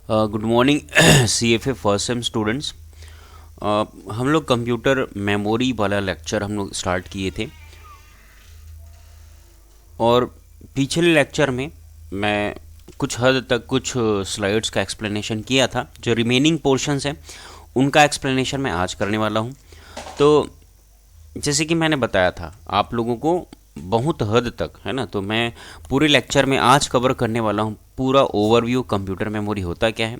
Good morning CFA first sem students. हम लोग computer memory वाला लेक्चर हम लोग स्टार्ट किए थे और पिछले लेक्चर में मैं कुछ हद तक कुछ स्लाइड्स का एक्सप्लेनेशन किया था। जो रिमेनिंग पोर्शंस हैं उनका एक्सप्लेनेशन मैं आज करने वाला हूं। तो जैसे कि मैंने बताया था आप लोगों को बहुत हद तक, है ना, तो मैं पूरे लेक्चर में आज कवर करने वाला हूँ पूरा ओवरव्यू। कंप्यूटर मेमोरी होता क्या है,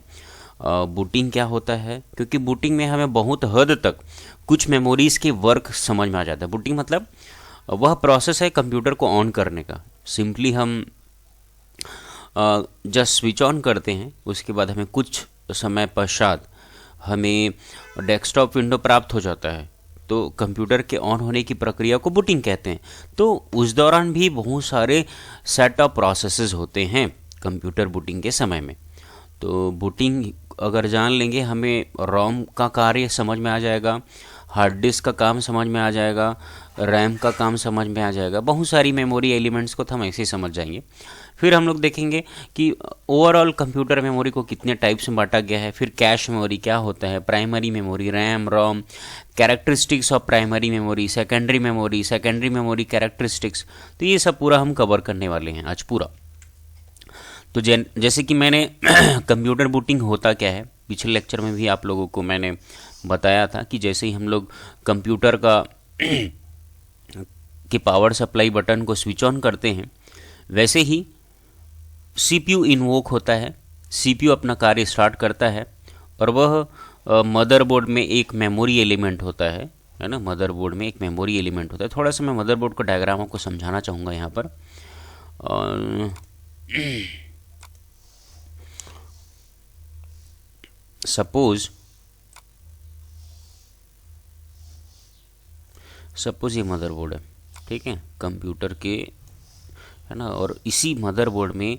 बूटिंग क्या होता है, क्योंकि बूटिंग में हमें बहुत हद तक कुछ मेमोरीज़ के वर्क समझ में आ जाता है। बूटिंग मतलब वह प्रोसेस है कंप्यूटर को ऑन करने का। सिंपली हम जस्ट स्विच ऑन करते हैं, उसके बाद हमें कुछ समय पश्चात हमें डेस्कटॉप विंडो प्राप्त हो जाता है, तो कंप्यूटर के ऑन होने की प्रक्रिया को बूटिंग कहते हैं। तो उस दौरान भी बहुत सारे सेट ऑफ प्रोसेसेस होते हैं कंप्यूटर बूटिंग के समय में। तो बूटिंग अगर जान लेंगे हमें रोम का कार्य समझ में आ जाएगा, हार्ड डिस्क का काम समझ में आ जाएगा, रैम का काम समझ में आ जाएगा, बहुत सारी मेमोरी एलिमेंट्स को तो हम ऐसे ही समझ जाएंगे। फिर हम लोग देखेंगे कि ओवरऑल कंप्यूटर मेमोरी को कितने टाइप्स में बांटा गया है, फिर कैश मेमोरी क्या होता है, primary memory, RAM, ROM, characteristics of primary memory, secondary memory characteristics. तो ये सब पूरा हम कवर करने वाले हैं आज पूरा। तो जैसे कि मैंने कंप्यूटर बूटिंग होता क्या है पिछले लेक्चर में भी आप लोगों को मैंने बताया था कि जैसे ही हम लोग कंप्यूटर का कि पावर सप्लाई बटन को स्विच ऑन करते हैं, वैसे ही CPU इन्वोक होता है। CPU अपना कार्य स्टार्ट करता है और वह मदरबोर्ड में एक मेमोरी एलिमेंट होता है ना, मदरबोर्ड में एक मेमोरी एलिमेंट होता है। थोड़ा सा मैं मदरबोर्ड को डायग्रामों को समझाना चाहूँगा यहाँ पर। सपोज ये मदरबोर्ड है, ठीक है, कंप्यूटर के, है ना, और इसी मदरबोर्ड में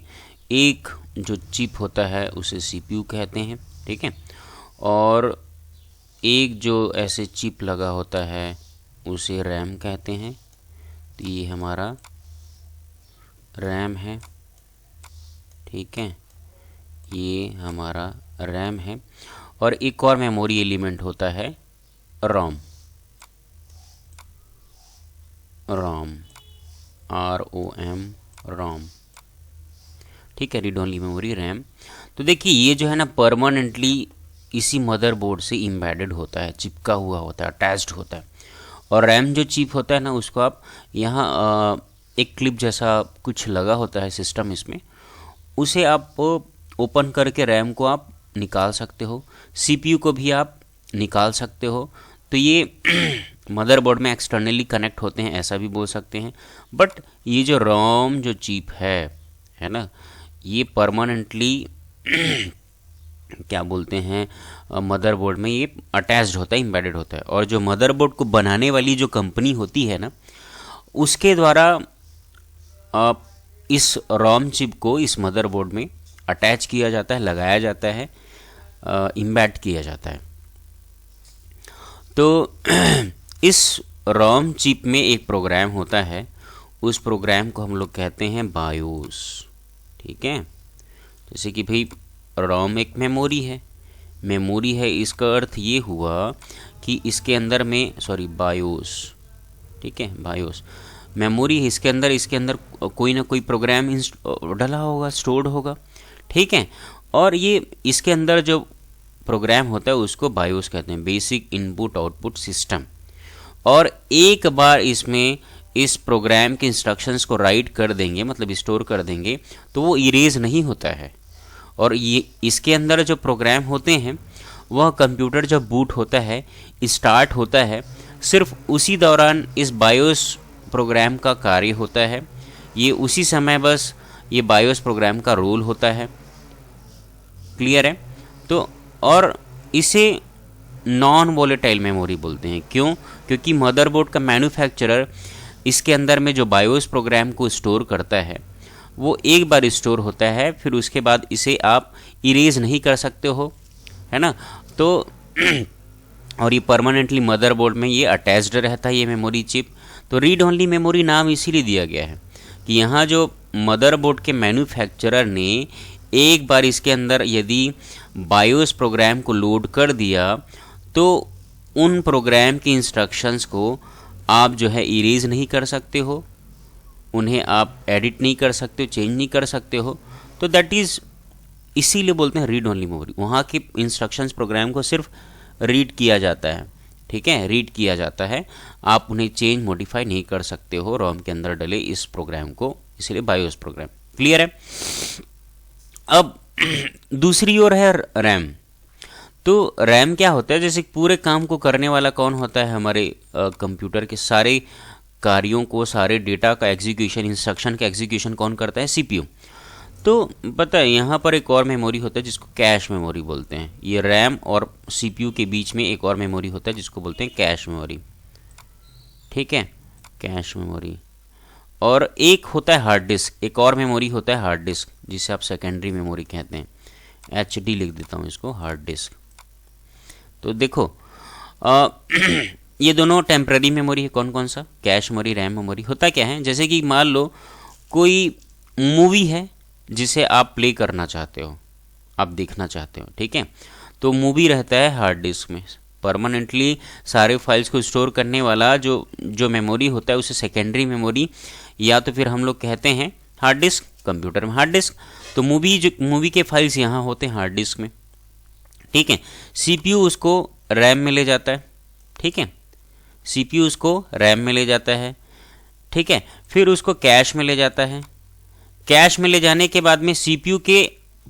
एक जो चिप होता है उसे CPU कहते हैं, ठीक है, और एक जो ऐसे चिप लगा होता है उसे रैम कहते हैं। तो ये हमारा रैम है, ठीक है, ये हमारा रैम है। और एक और मेमोरी एलिमेंट होता है रोम, ROM, रोम, ठीक है, रीड ओनली मेमोरी, रैम। तो देखिए ये जो है ना परमानेंटली इसी मदरबोर्ड से एम्बेडेड होता है, चिपका हुआ होता है, अटैच्ड होता है। और रैम जो चिप होता है ना उसको आप यहाँ एक क्लिप जैसा कुछ लगा होता है सिस्टम इसमें, उसे आप ओपन करके रैम को आप निकाल सकते हो, CPU को भी आप निकाल सकते हो। तो ये मदरबोर्ड में एक्सटर्नली कनेक्ट होते हैं, ऐसा भी बोल सकते हैं। बट ये जो रोम जो चिप है ना, ये परमानेंटली क्या बोलते हैं मदरबोर्ड में ये अटैच्ड होता है, एम्बेडेड होता है। और जो मदरबोर्ड को बनाने वाली जो कंपनी होती है ना, उसके द्वारा इस रोम चिप को इस मदरबोर्ड में अटैच किया जाता है, लगाया जाता है, इम्बेड किया जाता है। तो इस रोम चिप में एक प्रोग्राम होता है, उस प्रोग्राम को हम लोग कहते हैं बायोस, ठीक है। जैसे कि भाई रोम एक मेमोरी है, इसका अर्थ ये हुआ कि इसके अंदर में बायोस, ठीक है, बायोस मेमोरी है, इसके अंदर कोई ना कोई प्रोग्राम डला होगा, स्टोर्ड होगा, ठीक है। और ये इसके अंदर जो प्रोग्राम होता है उसको बायोस कहते हैं, बेसिक इनपुट आउटपुट सिस्टम। और एक बार इसमें इस प्रोग्राम के इंस्ट्रक्शंस को राइट कर देंगे, मतलब स्टोर कर देंगे, तो वो इरेज नहीं होता है। और ये इसके अंदर जो प्रोग्राम होते हैं वह कंप्यूटर जब बूट होता है, स्टार्ट होता है, सिर्फ उसी दौरान इस बायोस प्रोग्राम का कार्य होता है। ये उसी समय बस ये बायोस प्रोग्राम का रोल होता है। क्लियर है? तो और इसे नॉन वोलेटाइल मेमोरी बोलते हैं। क्यों? क्योंकि मदरबोर्ड का मैन्युफैक्चरर इसके अंदर में जो बायोस प्रोग्राम को स्टोर करता है वो एक बार स्टोर होता है, फिर उसके बाद इसे आप इरेज नहीं कर सकते हो, है ना। तो और ये परमानेंटली मदरबोर्ड में ये अटैच्ड रहता है, ये मेमोरी चिप। तो रीड ओनली मेमोरी नाम इसीलिए दिया गया है कि यहाँ जो मदरबोर्ड के मैन्युफैक्चरर ने एक बार इसके अंदर यदि बायोस प्रोग्राम को लोड कर दिया तो उन प्रोग्राम की इंस्ट्रक्शंस को आप जो है इरेज नहीं कर सकते हो, उन्हें आप एडिट नहीं कर सकते हो, चेंज नहीं कर सकते हो। तो दैट इज़, इसीलिए बोलते हैं रीड ओनली मेमोरी। वहाँ के इंस्ट्रक्शंस प्रोग्राम को सिर्फ रीड किया जाता है, ठीक है, रीड किया जाता है, आप उन्हें चेंज मॉडिफाई नहीं कर सकते हो रोम के अंदर डले इस प्रोग्राम को, इसलिए बायोस प्रोग्राम। क्लियर है। अब दूसरी ओर है रैम। तो रैम क्या होता है, जैसे पूरे काम को करने वाला कौन होता है, हमारे कंप्यूटर के सारे कार्यों को, सारे डेटा का एग्जीक्यूशन, इंस्ट्रक्शन का एग्जीक्यूशन कौन करता है, सीपीयू। तो पता है यहाँ पर एक और मेमोरी होता है जिसको कैश मेमोरी बोलते हैं। ये रैम और सीपीयू के बीच में एक और मेमोरी होता है जिसको बोलते हैं कैश मेमोरी, ठीक है, कैश मेमोरी। और एक होता है हार्ड डिस्क, एक और मेमोरी होता है हार्ड डिस्क, जिसे आप सेकेंडरी मेमोरी कहते हैं। एचडी लिख देता हूँ इसको, हार्ड डिस्क। तो देखो ये दोनों टेम्पररी मेमोरी है। कौन कौन सा, कैश मेमोरी, रैम मेमोरी। होता क्या है, जैसे कि मान लो कोई मूवी है जिसे आप प्ले करना चाहते हो, आप देखना चाहते हो, ठीक है, तो मूवी रहता है हार्ड डिस्क में। परमानेंटली सारे फाइल्स को स्टोर करने वाला जो मेमोरी होता है उसे सेकेंडरी मेमोरी, या तो फिर हम लोग कहते हैं हार्ड डिस्क, कंप्यूटर में हार्ड डिस्क। तो मूवी के फाइल्स यहाँ होते हैं हार्ड डिस्क में, ठीक है। सीपीयू उसको रैम में ले जाता है, ठीक है, सीपीयू उसको रैम में ले जाता है, ठीक है, फिर उसको कैश में ले जाता है। कैश में ले जाने के बाद में सीपीयू के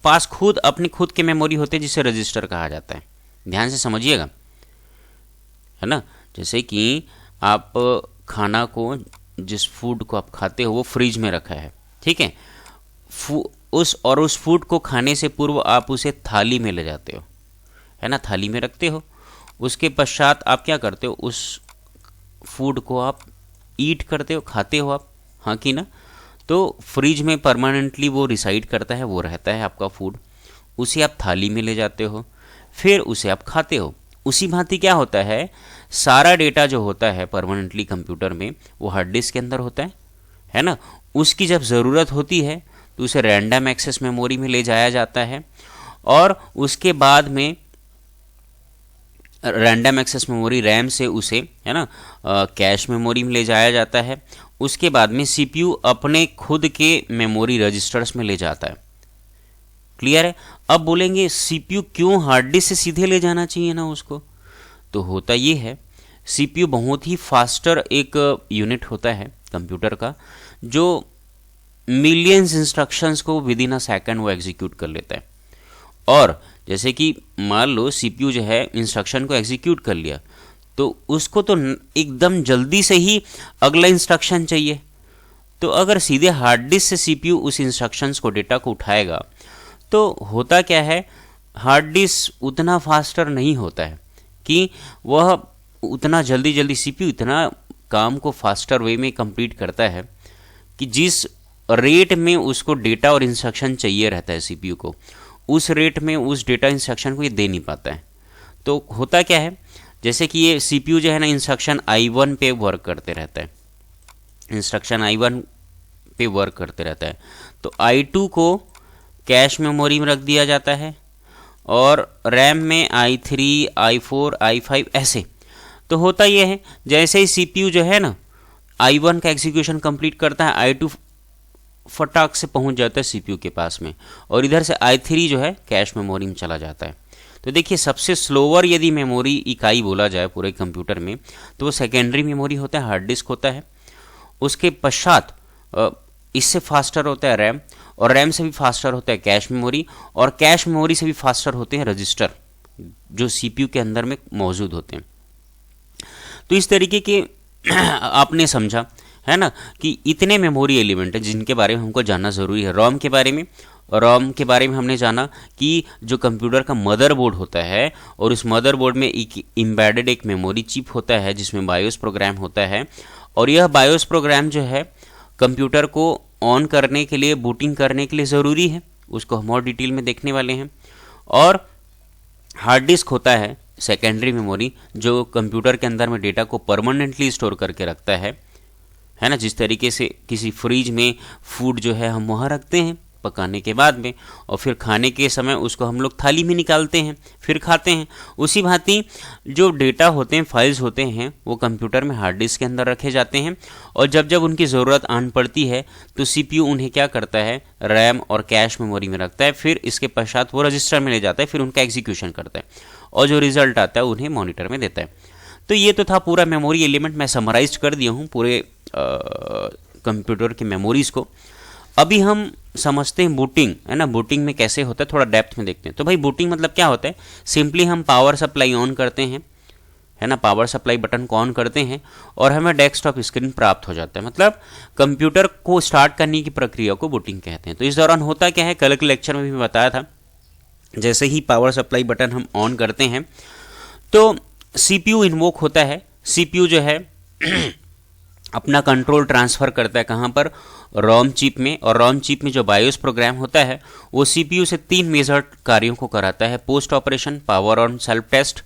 पास अपनी खुद के मेमोरी होते हैं जिसे रजिस्टर कहा जाता है। ध्यान से समझिएगा, है ना। जैसे कि आप खाना को, जिस फूड को आप खाते हो वो फ्रिज में रखा है, ठीक है, उस फूड को खाने से पूर्व आप उसे थाली में ले जाते हो, है ना, थाली में रखते हो। उसके पश्चात आप क्या करते हो, उस फूड को आप ईट करते हो, खाते हो आप, हाँ कि ना। तो फ्रिज में परमानेंटली वो रिसाइड करता है, वो रहता है आपका फूड, उसे आप थाली में ले जाते हो, फिर उसे आप खाते हो। उसी भांति क्या होता है, सारा डेटा जो होता है परमानेंटली कंप्यूटर में वो हार्ड डिस्क के अंदर होता है ना। उसकी जब ज़रूरत होती है तो उसे रैंडम एक्सेस मेमोरी में ले जाया जाता है, और उसके बाद में रैंडम एक्सेस मेमोरी रैम से उसे, है ना, कैश मेमोरी में ले जाया जाता है। उसके बाद में सीपीयू अपने खुद के मेमोरी रजिस्टर्स में ले जाता है। क्लियर है। अब बोलेंगे सीपीयू क्यों हार्ड डिस्क से सीधे ले जाना चाहिए ना उसको, तो होता ये है, सीपीयू बहुत ही फास्टर एक यूनिट होता है कंप्यूटर का, जो मिलियंस इंस्ट्रक्शंस को विद इन अ सेकंड वो एग्जीक्यूट कर लेता है। और जैसे कि मान लो सीपीयू जो है इंस्ट्रक्शन को एग्जीक्यूट कर लिया, तो उसको तो एकदम जल्दी से ही अगला इंस्ट्रक्शन चाहिए। तो अगर सीधे हार्ड डिस्क से सीपीयू उस इंस्ट्रक्शंस को, डेटा को उठाएगा, तो होता क्या है, हार्ड डिस्क उतना फास्टर नहीं होता है कि वह उतना जल्दी सीपीयू इतना काम को फास्टर वे में कंप्लीट करता है कि जिस रेट में उसको डेटा और इंस्ट्रक्शन चाहिए रहता है सीपीयू को, उस रेट में उस डेटा इंस्ट्रक्शन को ये दे नहीं पाता है। तो होता क्या है, जैसे कि ये सीपीयू जो है ना इंस्ट्रक्शन I1 पे वर्क करते रहता है, इंस्ट्रक्शन I1 पे वर्क करते रहता है, तो I2 को कैश मेमोरी में रख दिया जाता है, और रैम में I3, I4, I5 ऐसे। तो होता ये है, जैसे ही सीपीयू जो है ना I1 का एग्जीक्यूशन कंप्लीट करता है, I2 फटाक से पहुंच जाता है सीपीयू के पास में, और इधर से I3 जो है कैश मेमोरी में चला जाता है। तो देखिए, सबसे स्लोअर यदि मेमोरी इकाई बोला जाए पूरे कंप्यूटर में, तो वो सेकेंडरी मेमोरी होता है, हार्ड डिस्क होता है। उसके पश्चात इससे फास्टर होता है रैम, और रैम से भी फास्टर होता है कैश मेमोरी, और कैश मेमोरी से भी फास्टर होते हैं रजिस्टर जो सीपीयू के अंदर में मौजूद होते हैं। तो इस तरीके के आपने समझा, है ना, कि इतने मेमोरी एलिमेंट हैं जिनके बारे में हमको जानना ज़रूरी है। रोम के बारे में हमने जाना कि जो कंप्यूटर का मदरबोर्ड होता है, और उस मदरबोर्ड में एक एम्बेडेड एक मेमोरी चिप होता है जिसमें बायोस प्रोग्राम होता है, और यह बायोस प्रोग्राम जो है कंप्यूटर को ऑन करने के लिए, बूटिंग करने के लिए ज़रूरी है, उसको हम और डिटेल में देखने वाले हैं। और हार्ड डिस्क होता है सेकेंडरी मेमोरी, जो कंप्यूटर के अंदर में डेटा को परमानेंटली स्टोर करके रखता है ना, जिस तरीके से किसी फ्रिज में फूड जो है हम वहाँ रखते हैं, पकाने के बाद में, और फिर खाने के समय उसको हम लोग थाली में निकालते हैं, फिर खाते हैं। उसी भांति जो डेटा होते हैं, फाइल्स होते हैं, वो कंप्यूटर में हार्ड डिस्क के अंदर रखे जाते हैं, और जब जब उनकी ज़रूरत आन पड़ती है तो सीपीयू उन्हें क्या करता है, रैम और कैश मेमोरी में रखता है, फिर इसके पश्चात वो रजिस्टर में ले जाता है, फिर उनका एग्जीक्यूशन करता है, और जो रिजल्ट आता है उन्हें मॉनिटर में देता है। तो ये तो था पूरा मेमोरी एलिमेंट, मैं समराइज कर दिया हूँ पूरे कंप्यूटर की मेमोरीज़ को। अभी हम समझते हैं बूटिंग, है ना, बूटिंग में कैसे होता है, थोड़ा डेप्थ में देखते हैं। तो भाई बूटिंग मतलब क्या होता है, सिंपली हम पावर सप्लाई ऑन करते हैं, है ना, पावर सप्लाई बटन को ऑन करते हैं और हमें डेस्कटॉप स्क्रीन प्राप्त हो जाता है। मतलब कंप्यूटर को स्टार्ट करने की प्रक्रिया को बूटिंग कहते हैं। तो इस दौरान होता क्या है, कल के लेक्चर में भी बताया था, जैसे ही पावर सप्लाई बटन हम ऑन करते हैं तो सीपीयू इन्वोक होता है। सीपीयू जो है अपना कंट्रोल ट्रांसफ़र करता है कहाँ पर, रोम चिप में, और रोम चिप में जो बायोस प्रोग्राम होता है वो सीपीयू से 3 मेजर कार्यों को कराता है। Post operation, power on, self test,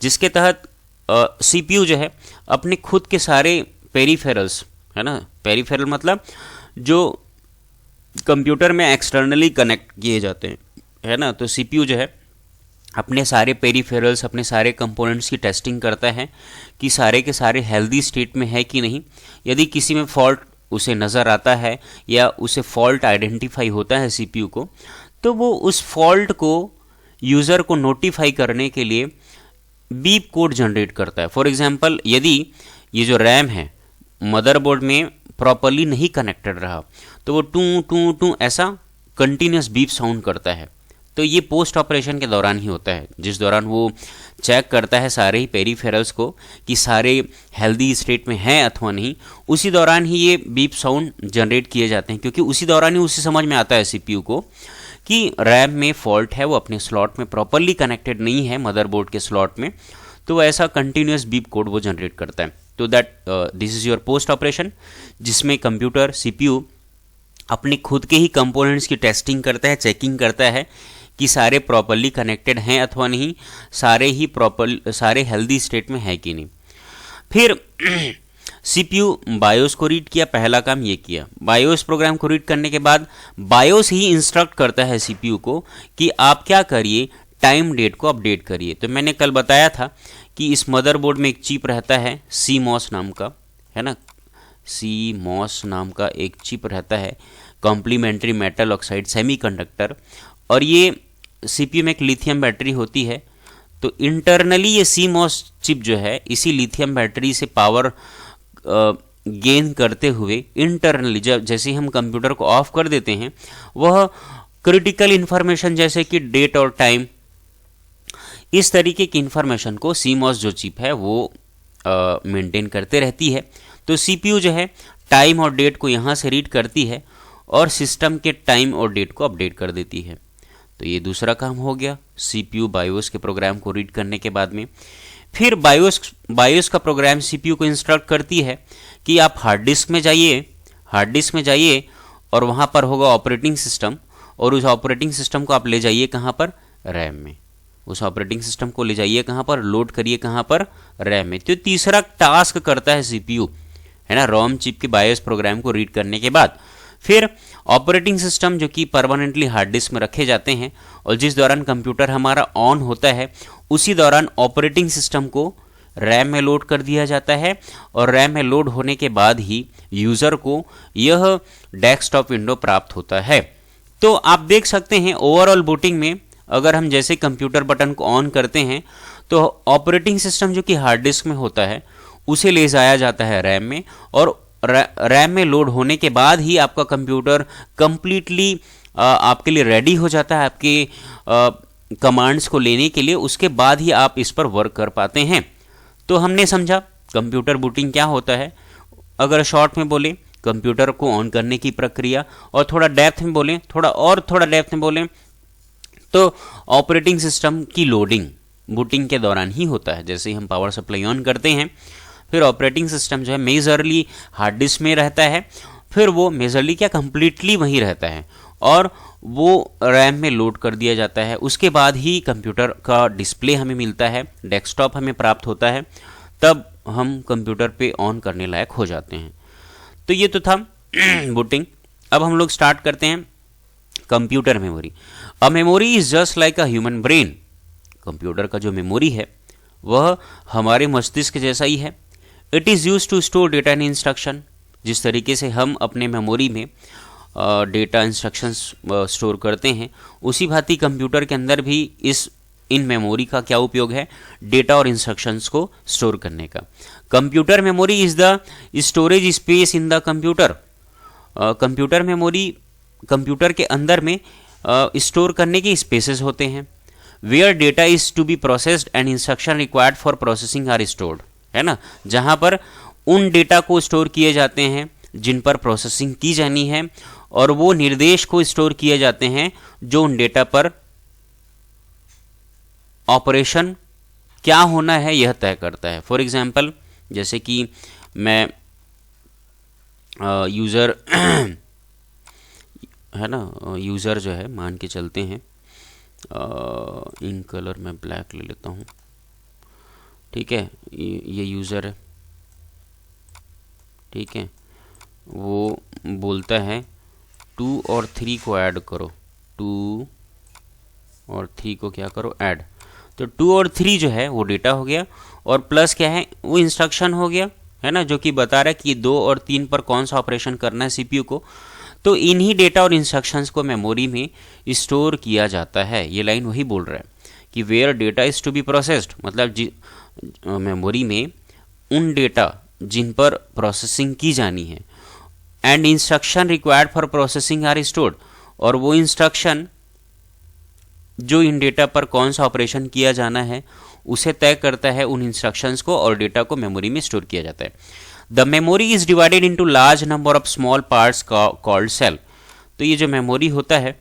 जिसके तहत सीपीयू जो है अपने खुद के सारे पेरिफेरल्स, है ना, पेरिफेरल मतलब जो कंप्यूटर में एक्सटर्नली कनेक्ट किए जाते हैं, है ना, तो सीपीयू जो है अपने सारे पेरिफेरल्स, अपने सारे कंपोनेंट्स की टेस्टिंग करता है कि सारे के सारे हेल्दी स्टेट में है कि नहीं। यदि किसी में फॉल्ट उसे नज़र आता है या उसे फॉल्ट आइडेंटिफाई होता है सीपीयू को, तो वो उस फॉल्ट को यूज़र को नोटिफाई करने के लिए बीप कोड जनरेट करता है। फॉर एग्जांपल, यदि ये जो रैम है मदरबोर्ड में प्रॉपरली नहीं कनेक्टेड रहा तो वो टू टू टू ऐसा कंटिन्यूस बीप साउंड करता है। तो ये पोस्ट ऑपरेशन के दौरान ही होता है, जिस दौरान वो चेक करता है सारे ही पेरिफेरल्स को कि सारे हेल्दी स्टेट में हैं अथवा नहीं। उसी दौरान ही ये बीप साउंड जनरेट किए जाते हैं, क्योंकि उसी दौरान ही उसे समझ में आता है सीपीयू को कि रैम में फॉल्ट है, वो अपने स्लॉट में प्रॉपरली कनेक्टेड नहीं है मदरबोर्ड के स्लॉट में, तो ऐसा कंटिन्यूस बीप कोड वो जनरेट करता है। तो that this is your post operation, जिसमें कंप्यूटर सीपीयू अपने खुद के ही कंपोनेंट्स की टेस्टिंग करता है, चेकिंग करता है कि सारे प्रॉपरली कनेक्टेड हैं अथवा नहीं, सारे हेल्दी स्टेट में है कि नहीं। फिर सीपीयू बायोस को रीड किया, पहला काम ये किया। बायोस प्रोग्राम को रीड करने के बाद बायोस ही इंस्ट्रक्ट करता है सीपीयू को कि आप क्या करिए, टाइम डेट को अपडेट करिए। तो मैंने कल बताया था कि इस मदरबोर्ड में एक चिप रहता है CMOS नाम का, है ना, CMOS नाम का एक चिप रहता है, कॉम्प्लीमेंट्री मेटल ऑक्साइड सेमीकंडक्टर, और ये सीपीयू में एक लिथियम बैटरी होती है। तो इंटरनली ये CMOS चिप जो है इसी लिथियम बैटरी से पावर गेन करते हुए इंटरनली जैसे हम कंप्यूटर को ऑफ कर देते हैं, वह क्रिटिकल इन्फॉर्मेशन जैसे कि डेट और टाइम, इस तरीके की इन्फॉर्मेशन को CMOS जो चिप है वो मेंटेन करते रहती है। तो सीपीयू जो है टाइम और डेट को यहाँ से रीड करती है और सिस्टम के टाइम और डेट को अपडेट कर देती है। तो ये दूसरा काम हो गया सीपीयू बायोस के प्रोग्राम को रीड करने के बाद में। फिर बायोस का प्रोग्राम सीपीयू को इंस्ट्रक्ट करती है कि आप हार्ड डिस्क में जाइए और वहाँ पर होगा ऑपरेटिंग सिस्टम, और उस ऑपरेटिंग सिस्टम को आप ले जाइए कहाँ पर, रैम में। उस ऑपरेटिंग सिस्टम को ले जाइए कहाँ पर, लोड करिए कहाँ पर, रैम में। तो तीसरा टास्क करता है सीपीयू, है ना, रोम चिप के बायोस प्रोग्राम को रीड करने के बाद। फिर ऑपरेटिंग सिस्टम जो कि परमानेंटली हार्ड डिस्क में रखे जाते हैं, और जिस दौरान कंप्यूटर हमारा ऑन होता है उसी दौरान ऑपरेटिंग सिस्टम को रैम में लोड कर दिया जाता है, और रैम में लोड होने के बाद ही यूज़र को यह डेस्कटॉप विंडो प्राप्त होता है। तो आप देख सकते हैं ओवरऑल बूटिंग में अगर हम जैसे कंप्यूटर बटन को ऑन करते हैं तो ऑपरेटिंग सिस्टम जो कि हार्ड डिस्क में होता है उसे ले जाया जाता है रैम में, और रैम में लोड होने के बाद ही आपका कंप्यूटर कंप्लीटली आपके लिए रेडी हो जाता है आपके कमांड्स को लेने के लिए। उसके बाद ही आप इस पर वर्क कर पाते हैं। तो हमने समझा कंप्यूटर बूटिंग क्या होता है। अगर शॉर्ट में बोले कंप्यूटर को ऑन करने की प्रक्रिया, और थोड़ा डेप्थ में बोलें, थोड़ा डेप्थ में बोलें तो ऑपरेटिंग सिस्टम की लोडिंग बूटिंग के दौरान ही होता है। जैसे ही हम पावर सप्लाई ऑन करते हैं फिर ऑपरेटिंग सिस्टम जो है मेजरली हार्ड डिस्क में रहता है, फिर वो मेजरली क्या कंप्लीटली वहीं रहता है और वो रैम में लोड कर दिया जाता है। उसके बाद ही कंप्यूटर का डिस्प्ले हमें मिलता है, डेस्कटॉप हमें प्राप्त होता है, तब हम कंप्यूटर पे ऑन करने लायक हो जाते हैं। तो ये तो था बूटिंग। अब हम लोग स्टार्ट करते हैं computer memory, a memory is just like a human brain. Computer का जो मेमोरी है वह हमारे मस्तिष्क जैसा ही है। It is use to store data and instruction. जिस तरीके से हम अपने मेमोरी में डेटा इंस्ट्रक्शंस स्टोर करते हैं, उसी भांति कंप्यूटर के अंदर भी इन मेमोरी का क्या उपयोग है, डेटा और इंस्ट्रक्शंस को स्टोर करने का। Computer memory is the storage space in the computer. Computer memory computer के अंदर में स्टोर करने के स्पेसेस होते हैं। Where data is to be processed and instruction required for processing are stored, है ना, जहां पर उन डेटा को स्टोर किए जाते हैं जिन पर प्रोसेसिंग की जानी है, और वो निर्देश को स्टोर किए जाते हैं जो उन डेटा पर ऑपरेशन क्या होना है यह तय करता है। फॉर एग्जाम्पल, जैसे कि मैं यूज़र है ना, यूज़र जो है मान के चलते हैं, इन कलर में ब्लैक ले लेता हूँ, ठीक है, ये यूज़र है, ठीक है, वो बोलता है 2 और 3 को ऐड करो, 2 और 3 को क्या करो, ऐड। तो 2 और 3 जो है वो डेटा हो गया, और प्लस क्या है, वो इंस्ट्रक्शन हो गया, है ना, जो कि बता रहा है कि 2 और 3 पर कौन सा ऑपरेशन करना है सीपीयू को। तो इन्हीं डेटा और इंस्ट्रक्शंस को मेमोरी में स्टोर किया जाता है। ये लाइन वही बोल रहा है कि where data is to be processed, मतलब मेमोरी में उन डेटा जिन पर प्रोसेसिंग की जानी है, and instruction required for processing are stored, और वो इंस्ट्रक्शन जो इन डेटा पर कौन सा ऑपरेशन किया जाना है उसे तय करता है। उन इंस्ट्रक्शंस को और डेटा को मेमोरी में स्टोर किया जाता है। The memory is divided into large number of small parts called cell. तो ये जो मेमोरी होता है,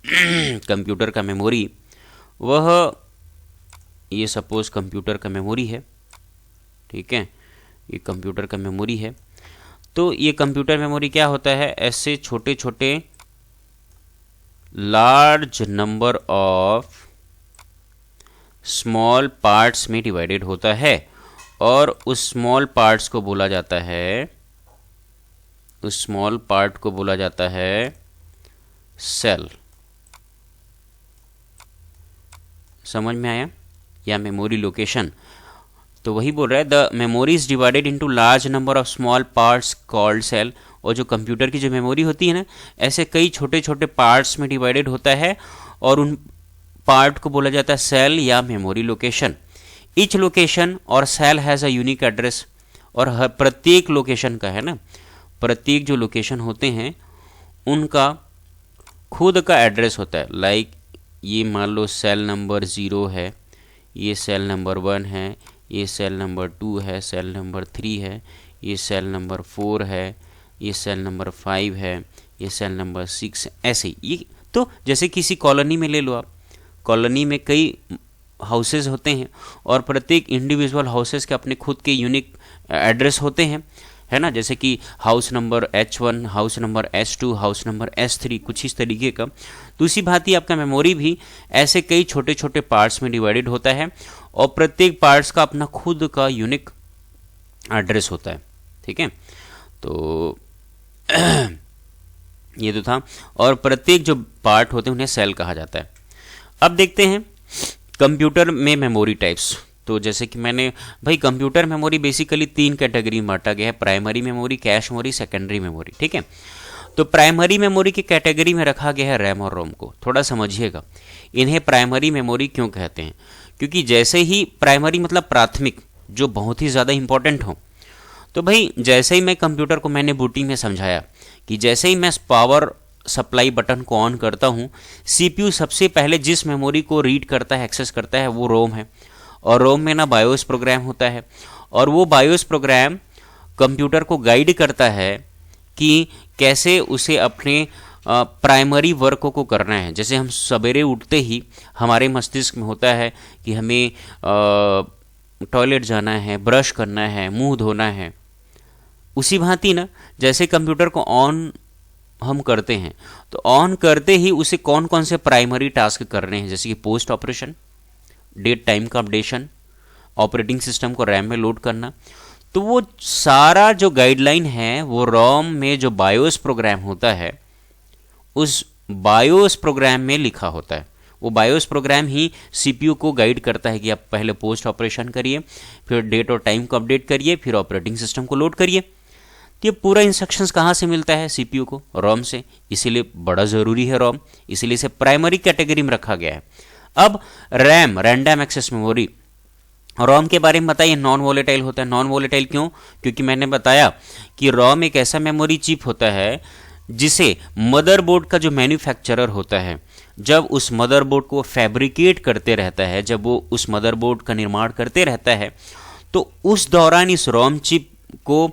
कंप्यूटर का मेमोरी, वह ये सपोज कंप्यूटर का मेमोरी है, ठीक है, ये कंप्यूटर का मेमोरी है। तो ये कंप्यूटर मेमोरी क्या होता है, ऐसे छोटे छोटे large number of small parts में डिवाइडेड होता है, और उस स्मॉल पार्ट्स को बोला जाता है, उस स्मॉल पार्ट को बोला जाता है सेल। समझ में आया, या मेमोरी लोकेशन। तो वही बोल रहा है, the memory is divided into large number of small parts called cell. और जो कंप्यूटर की जो मेमोरी होती है ना, ऐसे कई छोटे छोटे पार्ट्स में डिवाइडेड होता है, और उन पार्ट को बोला जाता है सेल या मेमोरी लोकेशन। ईच लोकेशन और cell has a unique address, और हर प्रत्येक लोकेशन का, है ना, प्रत्येक जो लोकेशन होते हैं उनका खुद का एड्रेस होता है। लाइक ये मान लो सेल नंबर 0 है, ये सेल नंबर 1 है, ये सेल नंबर 2 है, सेल नंबर 3 है, ये सेल नंबर 4 है, ये सेल नंबर 5 है, ये सेल नंबर 6, ऐसे ही। ये तो जैसे किसी कॉलोनी में ले लो आप, कॉलोनी में कई हाउसेज होते हैं, और प्रत्येक इंडिविजुअल हाउसेज के अपने खुद के यूनिक एड्रेस होते हैं, है ना, जैसे कि house number H1, house number S2, house number S3, कुछ इस तरीके का। दूसरी भांति आपका मेमोरी भी ऐसे कई छोटे छोटे पार्ट्स में डिवाइडेड होता है, और प्रत्येक पार्ट्स का अपना खुद का यूनिक एड्रेस होता है, ठीक है। तो ये तो था, और प्रत्येक जो पार्ट होते हैं उन्हें सेल कहा जाता है। अब देखते हैं कंप्यूटर में मेमोरी टाइप्स। तो जैसे कि मैंने भाई, कंप्यूटर मेमोरी बेसिकली 3 कैटेगरी में बांटा गया है, primary memory, cache memory, secondary memory, ठीक है। तो प्राइमरी मेमोरी की कैटेगरी में रखा गया है रैम और रोम को। थोड़ा समझिएगा, इन्हें प्राइमरी मेमोरी क्यों कहते हैं, क्योंकि जैसे ही प्राइमरी मतलब प्राथमिक, जो बहुत ही ज़्यादा इंपॉर्टेंट हो। तो भाई जैसे ही मैं कंप्यूटर को, मैंने बूटिंग में समझाया कि जैसे ही मैं पावर सप्लाई बटन को ऑन करता हूँ, सीपीयू सबसे पहले जिस मेमोरी को रीड करता है, एक्सेस करता है, वो रोम है। और रोम में ना बायोस प्रोग्राम होता है, और वो बायोस प्रोग्राम कंप्यूटर को गाइड करता है कि कैसे उसे अपने प्राइमरी वर्क को करना है। जैसे हम सवेरे उठते ही हमारे मस्तिष्क में होता है कि हमें टॉयलेट जाना है, ब्रश करना है, मुंह धोना है। उसी भांति ना, जैसे कंप्यूटर को ऑन हम करते हैं, तो ऑन करते ही उसे कौन कौन से प्राइमरी टास्क करने हैं, जैसे कि पोस्ट ऑपरेशन, डेट टाइम का अपडेशन, ऑपरेटिंग सिस्टम को रैम में लोड करना। तो वो सारा जो गाइडलाइन है वो रोम में जो बायोस प्रोग्राम होता है उस बायोस प्रोग्राम में लिखा होता है। वो बायोस प्रोग्राम ही सीपीयू को गाइड करता है कि आप पहले पोस्ट ऑपरेशन करिए, फिर डेट और टाइम को अपडेट करिए, फिर ऑपरेटिंग सिस्टम को लोड करिए। तो ये पूरा इंस्ट्रक्शंस कहाँ से मिलता है सीपीयू को? रोम से। इसीलिए बड़ा ज़रूरी है रोम, इसीलिए इसे प्राइमरी कैटेगरी में रखा गया है। अब रैम, रैंडम एक्सेस मेमोरी, रोम के बारे में बताइए। नॉन वोलेटाइल होता है। नॉन वोलेटाइल क्यों? क्योंकि मैंने बताया कि रोम एक ऐसा मेमोरी चिप होता है जिसे मदरबोर्ड का जो मैन्युफैक्चरर होता है, जब उस मदरबोर्ड को फैब्रिकेट करते रहता है, जब वो उस मदरबोर्ड का निर्माण करते रहता है, तो उस दौरान इस रोम चिप को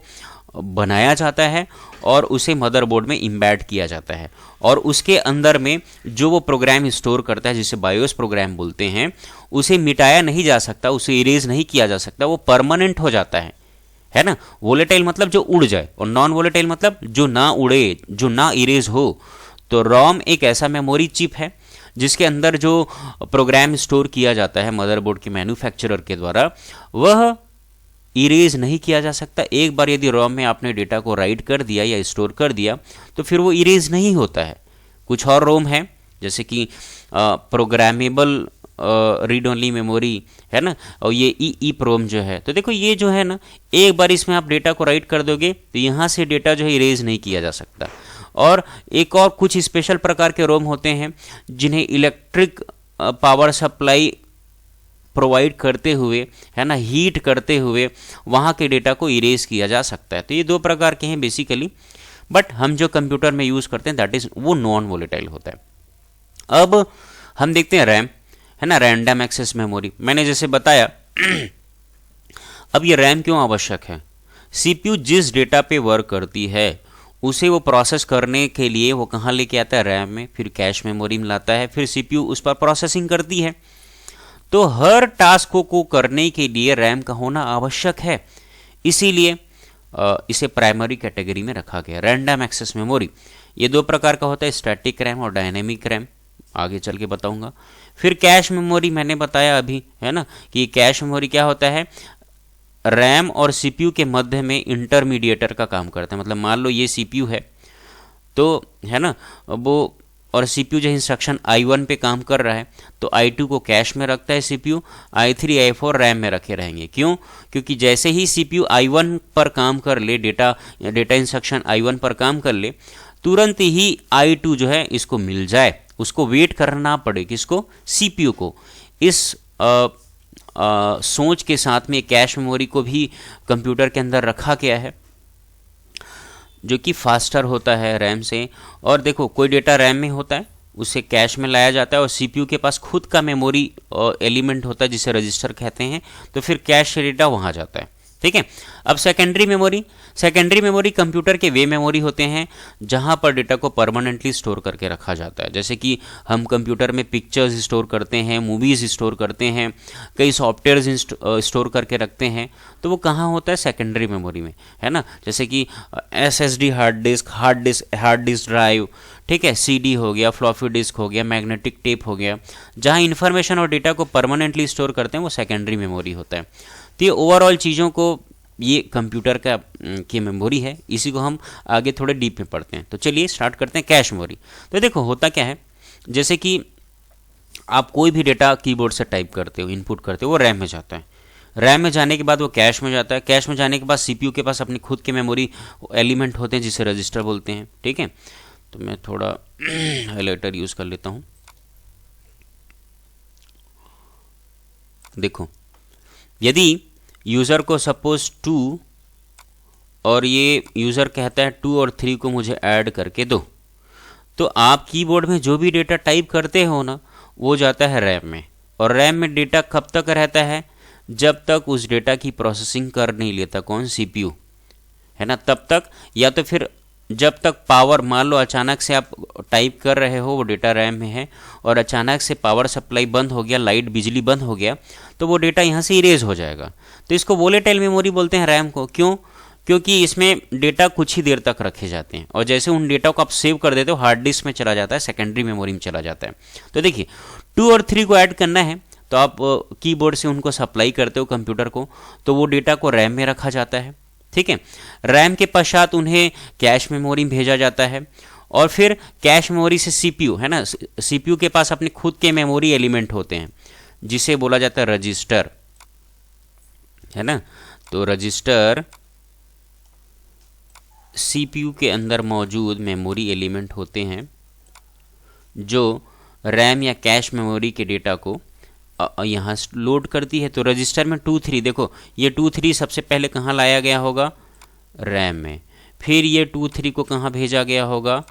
बनाया जाता है और उसे मदरबोर्ड में इम्बेड किया जाता है, और उसके अंदर में जो वो प्रोग्राम स्टोर करता है, जिसे बायोस प्रोग्राम बोलते हैं, उसे मिटाया नहीं जा सकता, उसे इरेज नहीं किया जा सकता, वो परमानेंट हो जाता है ना। वोलेटाइल मतलब जो उड़ जाए, और नॉन वोलेटाइल मतलब जो ना उड़े, जो ना इरेज हो। तो रोम एक ऐसा मेमोरी चिप है जिसके अंदर जो प्रोग्राम स्टोर किया जाता है मदरबोर्ड के मैन्युफैक्चरर के द्वारा, वह इरेज नहीं किया जा सकता। एक बार यदि रोम में आपने डेटा को राइट कर दिया या स्टोर कर दिया तो फिर वो इरेज नहीं होता है। कुछ और रोम है जैसे कि प्रोग्रामेबल रीड ओनली मेमोरी है ना, और ये ई प्रोम जो है। तो देखो ये जो है ना, एक बार इसमें आप डेटा को राइट कर दोगे तो यहाँ से डेटा जो है इरेज नहीं किया जा सकता। और एक और कुछ स्पेशल प्रकार के रोम होते हैं जिन्हें इलेक्ट्रिक पावर सप्लाई प्रोवाइड करते हुए, है ना, हीट करते हुए वहाँ के डेटा को इरेज किया जा सकता है। तो ये दो प्रकार के हैं बेसिकली, बट हम जो कंप्यूटर में यूज़ करते हैं दैट इज़ वो नॉन वोलेटाइल होता है। अब हम देखते हैं रैम, है ना, रैंडम एक्सेस मेमोरी। मैंने जैसे बताया अब ये रैम क्यों आवश्यक है? सीपीयू जिस डेटा पे वर्क करती है उसे वो प्रोसेस करने के लिए वो कहाँ लेके आता है? रैम में, फिर कैश मेमोरी में लाता है, फिर सीपीयू उस पर प्रोसेसिंग करती है। तो हर टास्क को करने के लिए रैम का होना आवश्यक है, इसीलिए इसे प्राइमरी कैटेगरी में रखा गया। रैंडम एक्सेस मेमोरी ये दो प्रकार का होता है, स्टैटिक रैम और डायनेमिक रैम, आगे चल के बताऊंगा। फिर कैश मेमोरी मैंने बताया अभी, है ना, कि कैश मेमोरी क्या होता है? रैम और सीपीयू के मध्य में इंटरमीडिएटर का काम करता है। मतलब मान लो ये सीपीयू है तो, है ना, वो, और सीपीयू जो इंस्ट्रक्शन I1 पे काम कर रहा है तो I2 को कैश में रखता है सीपीयू, I3 I4 रैम में रखे रहेंगे। क्यों? क्योंकि जैसे ही सीपीयू I1 पर काम कर ले, डेटा इंस्ट्रक्शन I1 पर काम कर ले, तुरंत ही I2 जो है इसको मिल जाए, उसको वेट करना पड़े, किसको? सीपीयू को। इस सोच के साथ में कैश मेमोरी को भी कंप्यूटर के अंदर रखा गया है जो कि फास्टर होता है रैम से। और देखो कोई डेटा रैम में होता है उसे कैश में लाया जाता है, और सीपीयू के पास खुद का मेमोरी एलिमेंट होता है जिसे रजिस्टर कहते हैं, तो फिर कैश से डेटा वहाँ जाता है। ठीक है। अब secondary memory, secondary memory computer के वे मेमोरी होते हैं जहां पर डेटा को परमानेंटली स्टोर करके रखा जाता है। जैसे कि हम कंप्यूटर में पिक्चर्स स्टोर करते हैं, मूवीज़ स्टोर करते हैं, कई सॉफ्टवेयर्स स्टोर करके रखते हैं, तो वो कहाँ होता है? सेकेंडरी मेमोरी में, है ना। जैसे कि SSD हार्ड डिस्क ड्राइव, ठीक है, CD हो गया, फ्लॉपी डिस्क हो गया, मैग्नेटिक टेप हो गया, जहाँ इन्फॉर्मेशन और डेटा को परमानेंटली स्टोर करते हैं वो सेकेंडरी मेमोरी होता है। तो ये ओवरऑल चीज़ों को, ये कंप्यूटर का की मेमोरी है, इसी को हम आगे थोड़े डीप में पढ़ते हैं। तो चलिए स्टार्ट करते हैं कैश मेमोरी। तो देखो होता क्या है, जैसे कि आप कोई भी डेटा कीबोर्ड से टाइप करते हो, इनपुट करते हो, वो रैम में जाता है। रैम में जाने के बाद वो कैश में जाता है। कैश में जाने के बाद सीपीयू के पास अपनी खुद के मेमोरी एलिमेंट होते हैं जिसे रजिस्टर बोलते हैं। ठीक है, तो मैं थोड़ा हाइलाइटर यूज़ कर लेता हूँ। देखो यदि यूज़र को सपोज 2 और ये यूज़र कहता है 2 और 3 को मुझे ऐड करके दो, तो आप कीबोर्ड में जो भी डेटा टाइप करते हो ना वो जाता है रैम में। और रैम में डेटा कब तक रहता है? जब तक उस डेटा की प्रोसेसिंग कर नहीं लेता कौन? सीपीयू, है ना, तब तक। या तो फिर जब तक पावर, मान लो अचानक से आप टाइप कर रहे हो, वो डेटा रैम में है और अचानक से पावर सप्लाई बंद हो गया, लाइट बिजली बंद हो गया, तो वो डेटा यहाँ से इरेज हो जाएगा। तो इसको वोलेटाइल मेमोरी बोलते हैं रैम को। क्यों? क्योंकि इसमें डेटा कुछ ही देर तक रखे जाते हैं, और जैसे उन डेटा को आप सेव कर देते हो हार्ड डिस्क में चला जाता है, सेकेंडरी मेमोरी में चला जाता है। तो देखिए 2 और 3 को ऐड करना है तो आप कीबोर्ड से उनको सप्लाई करते हो कंप्यूटर को, तो वो डेटा को रैम में रखा जाता है। ठीक है, रैम के पश्चात उन्हें कैश मेमोरी में भेजा जाता है, और फिर कैश मेमोरी से सीपीयू, है ना, सीपीयू के पास अपने खुद के मेमोरी एलिमेंट होते हैं जिसे बोला जाता है रजिस्टर, है ना। तो रजिस्टर सीपीयू के अंदर मौजूद मेमोरी एलिमेंट होते हैं जो रैम या कैश मेमोरी के डेटा को यहाँ लोड करती है। तो रजिस्टर में 2 3, देखो ये 2 3 सबसे पहले कहाँ लाया गया होगा, रैम में, फिर ये 2 3 को कहाँ भेजा गया होगा,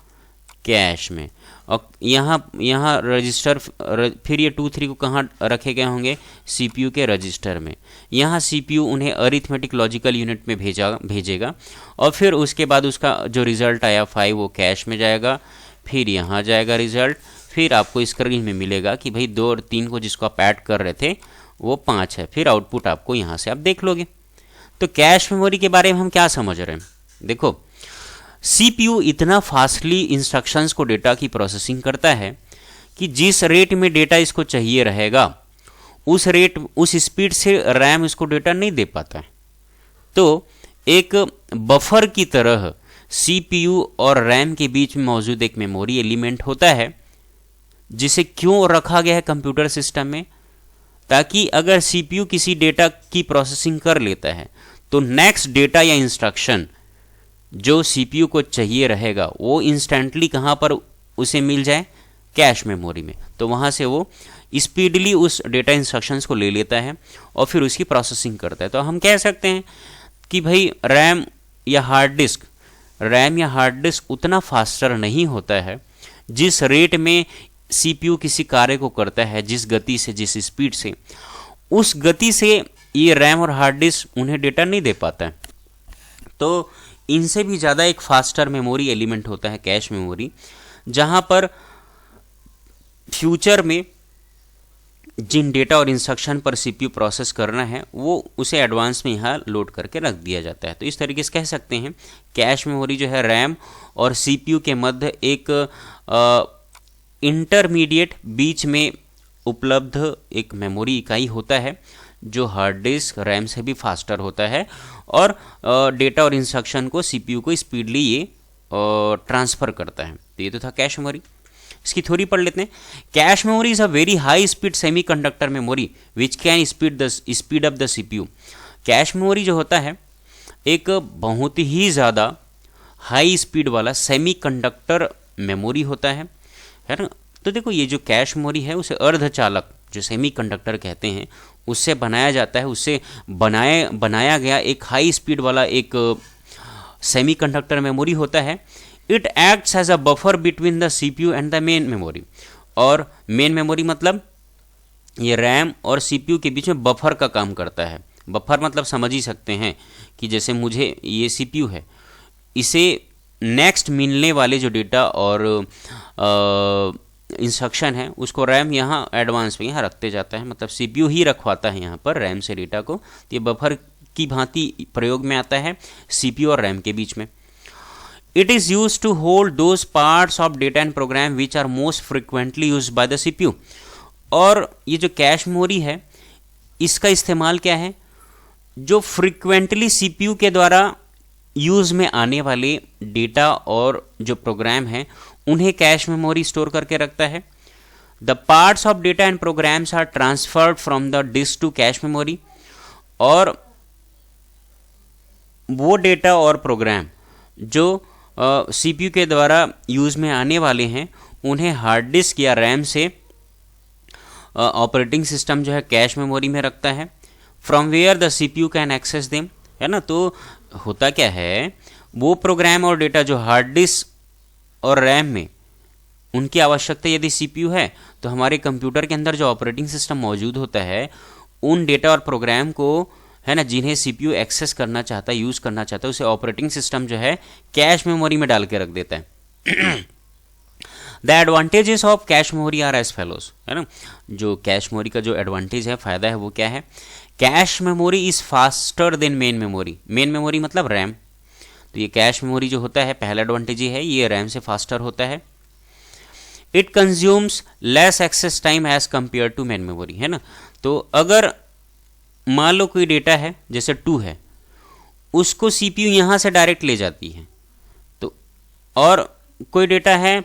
कैश में, और यहाँ रजिस्टर, फिर ये 2 3 को कहाँ रखे गए होंगे, सीपीयू के रजिस्टर में। यहाँ सीपीयू उन्हें अरिथमेटिक लॉजिकल यूनिट में भेजेगा, और फिर उसके बाद उसका जो रिजल्ट आया 5 वो कैश में जाएगा, फिर यहाँ जाएगा रिजल्ट, फिर आपको स्क्रीन में मिलेगा कि भाई 2 और 3 को जिसको आप ऐड कर रहे थे वो 5 है, फिर आउटपुट आपको यहाँ से आप देख लोगे। तो कैश मेमोरी के बारे में हम क्या समझ रहे हैं, देखो सीपीयू इतना फास्टली इंस्ट्रक्शंस को डेटा की प्रोसेसिंग करता है कि जिस रेट में डेटा इसको चाहिए रहेगा उस स्पीड से रैम इसको डेटा नहीं दे पाता है। तो एक बफर की तरह सीपीयू और रैम के बीच में मौजूद एक मेमोरी एलिमेंट होता है, जिसे क्यों रखा गया है कंप्यूटर सिस्टम में, ताकि अगर सीपीयू किसी डेटा की प्रोसेसिंग कर लेता है तो नेक्स्ट डेटा या इंस्ट्रक्शन जो सीपीयू को चाहिए रहेगा वो इंस्टेंटली कहाँ पर उसे मिल जाए, कैश मेमोरी में। तो वहाँ से वो स्पीडली उस डेटा इंस्ट्रक्शंस को ले लेता है और फिर उसकी प्रोसेसिंग करता है। तो हम कह सकते हैं कि भाई रैम या हार्ड डिस्क उतना फास्टर नहीं होता है जिस रेट में सीपीयू किसी कार्य को करता है, जिस गति से, जिस स्पीड से, उस गति से ये रैम और हार्ड डिस्क उन्हें डेटा नहीं दे पाता है। तो इनसे भी ज़्यादा एक फास्टर मेमोरी एलिमेंट होता है कैश मेमोरी, जहाँ पर फ्यूचर में जिन डेटा और इंस्ट्रक्शन पर सीपीयू प्रोसेस करना है वो उसे एडवांस में यहाँ लोड करके रख दिया जाता है। तो इस तरीके से कह सकते हैं कैश मेमोरी जो है रैम और सीपीयू के मध्य एक इंटरमीडिएट बीच में उपलब्ध एक मेमोरी इकाई होता है जो हार्ड डिस्क रैम से भी फास्टर होता है और डेटा और इंस्ट्रक्शन को सीपीयू को स्पीडली ये ट्रांसफ़र करता है। तो ये तो था कैश मेमोरी। इसकी थ्योरी पढ़ लेते हैं। Cache memory is a very high speed semiconductor memory which can speed up the CPU. Cache memory जो होता है एक बहुत ही ज़्यादा हाई स्पीड वाला सेमीकंडक्टर मेमोरी होता है ना। तो देखो ये जो कैश मेमोरी है उसे अर्धचालक जो सेमीकंडक्टर कहते हैं उससे बनाया जाता है, उससे बनाया गया एक हाई स्पीड वाला एक सेमीकंडक्टर मेमोरी होता है। It acts as a buffer between the CPU and the main memory. और मेन मेमोरी मतलब ये रैम और सीपीयू के बीच में बफर का काम करता है। बफर मतलब समझ ही सकते हैं कि जैसे मुझे ये सीपीयू है, इसे नेक्स्ट मिलने वाले जो डेटा और इंस्ट्रक्शन है उसको रैम यहाँ एडवांस में यहाँ रखते जाता है, मतलब सीपीयू ही रखवाता है यहाँ पर रैम से डेटा को। तो ये बफर की भांति प्रयोग में आता है सीपीयू और रैम के बीच में। It is use to hold those parts of data and program which are most frequently use by the CPU. और ये जो कैश मेमोरी है इसका इस्तेमाल क्या है, जो फ्रिक्वेंटली सीपीयू के द्वारा यूज़ में आने वाले डेटा और जो प्रोग्राम हैं उन्हें कैश मेमोरी स्टोर करके रखता है। The parts of data and programs are transferred from the disk to cache memory. और वो डेटा और प्रोग्राम जो सीपीयू के द्वारा यूज़ में आने वाले हैं उन्हें हार्ड डिस्क या रैम से ऑपरेटिंग सिस्टम जो है कैश मेमोरी में रखता है, from where the CPU can access them, है ना। तो होता क्या है, वो प्रोग्राम और डेटा जो हार्ड डिस्क और रैम में उनकी आवश्यकता यदि सीपीयू है तो हमारे कंप्यूटर के अंदर जो ऑपरेटिंग सिस्टम मौजूद होता है उन डेटा और प्रोग्राम को, है ना, जिन्हें सीपीयू एक्सेस करना चाहता है, यूज़ करना चाहता है, उसे ऑपरेटिंग सिस्टम जो है कैश मेमोरी में डाल के रख देता है। The advantages of cache memory are as follows, है ना। जो कैश मेमोरी का जो एडवांटेज है, फ़ायदा है, वो क्या है, cache memory is faster than main memory. Main memory मतलब रैम। तो ये कैश मेमोरी जो होता है पहला एडवांटेज ये है, ये रैम से फास्टर होता है। It consumes less access time as compare to main memory, है ना। तो अगर मान लो कोई डेटा है जैसे 2 है, उसको सीपीयू यहाँ से डायरेक्ट ले जाती है, तो और कोई डेटा है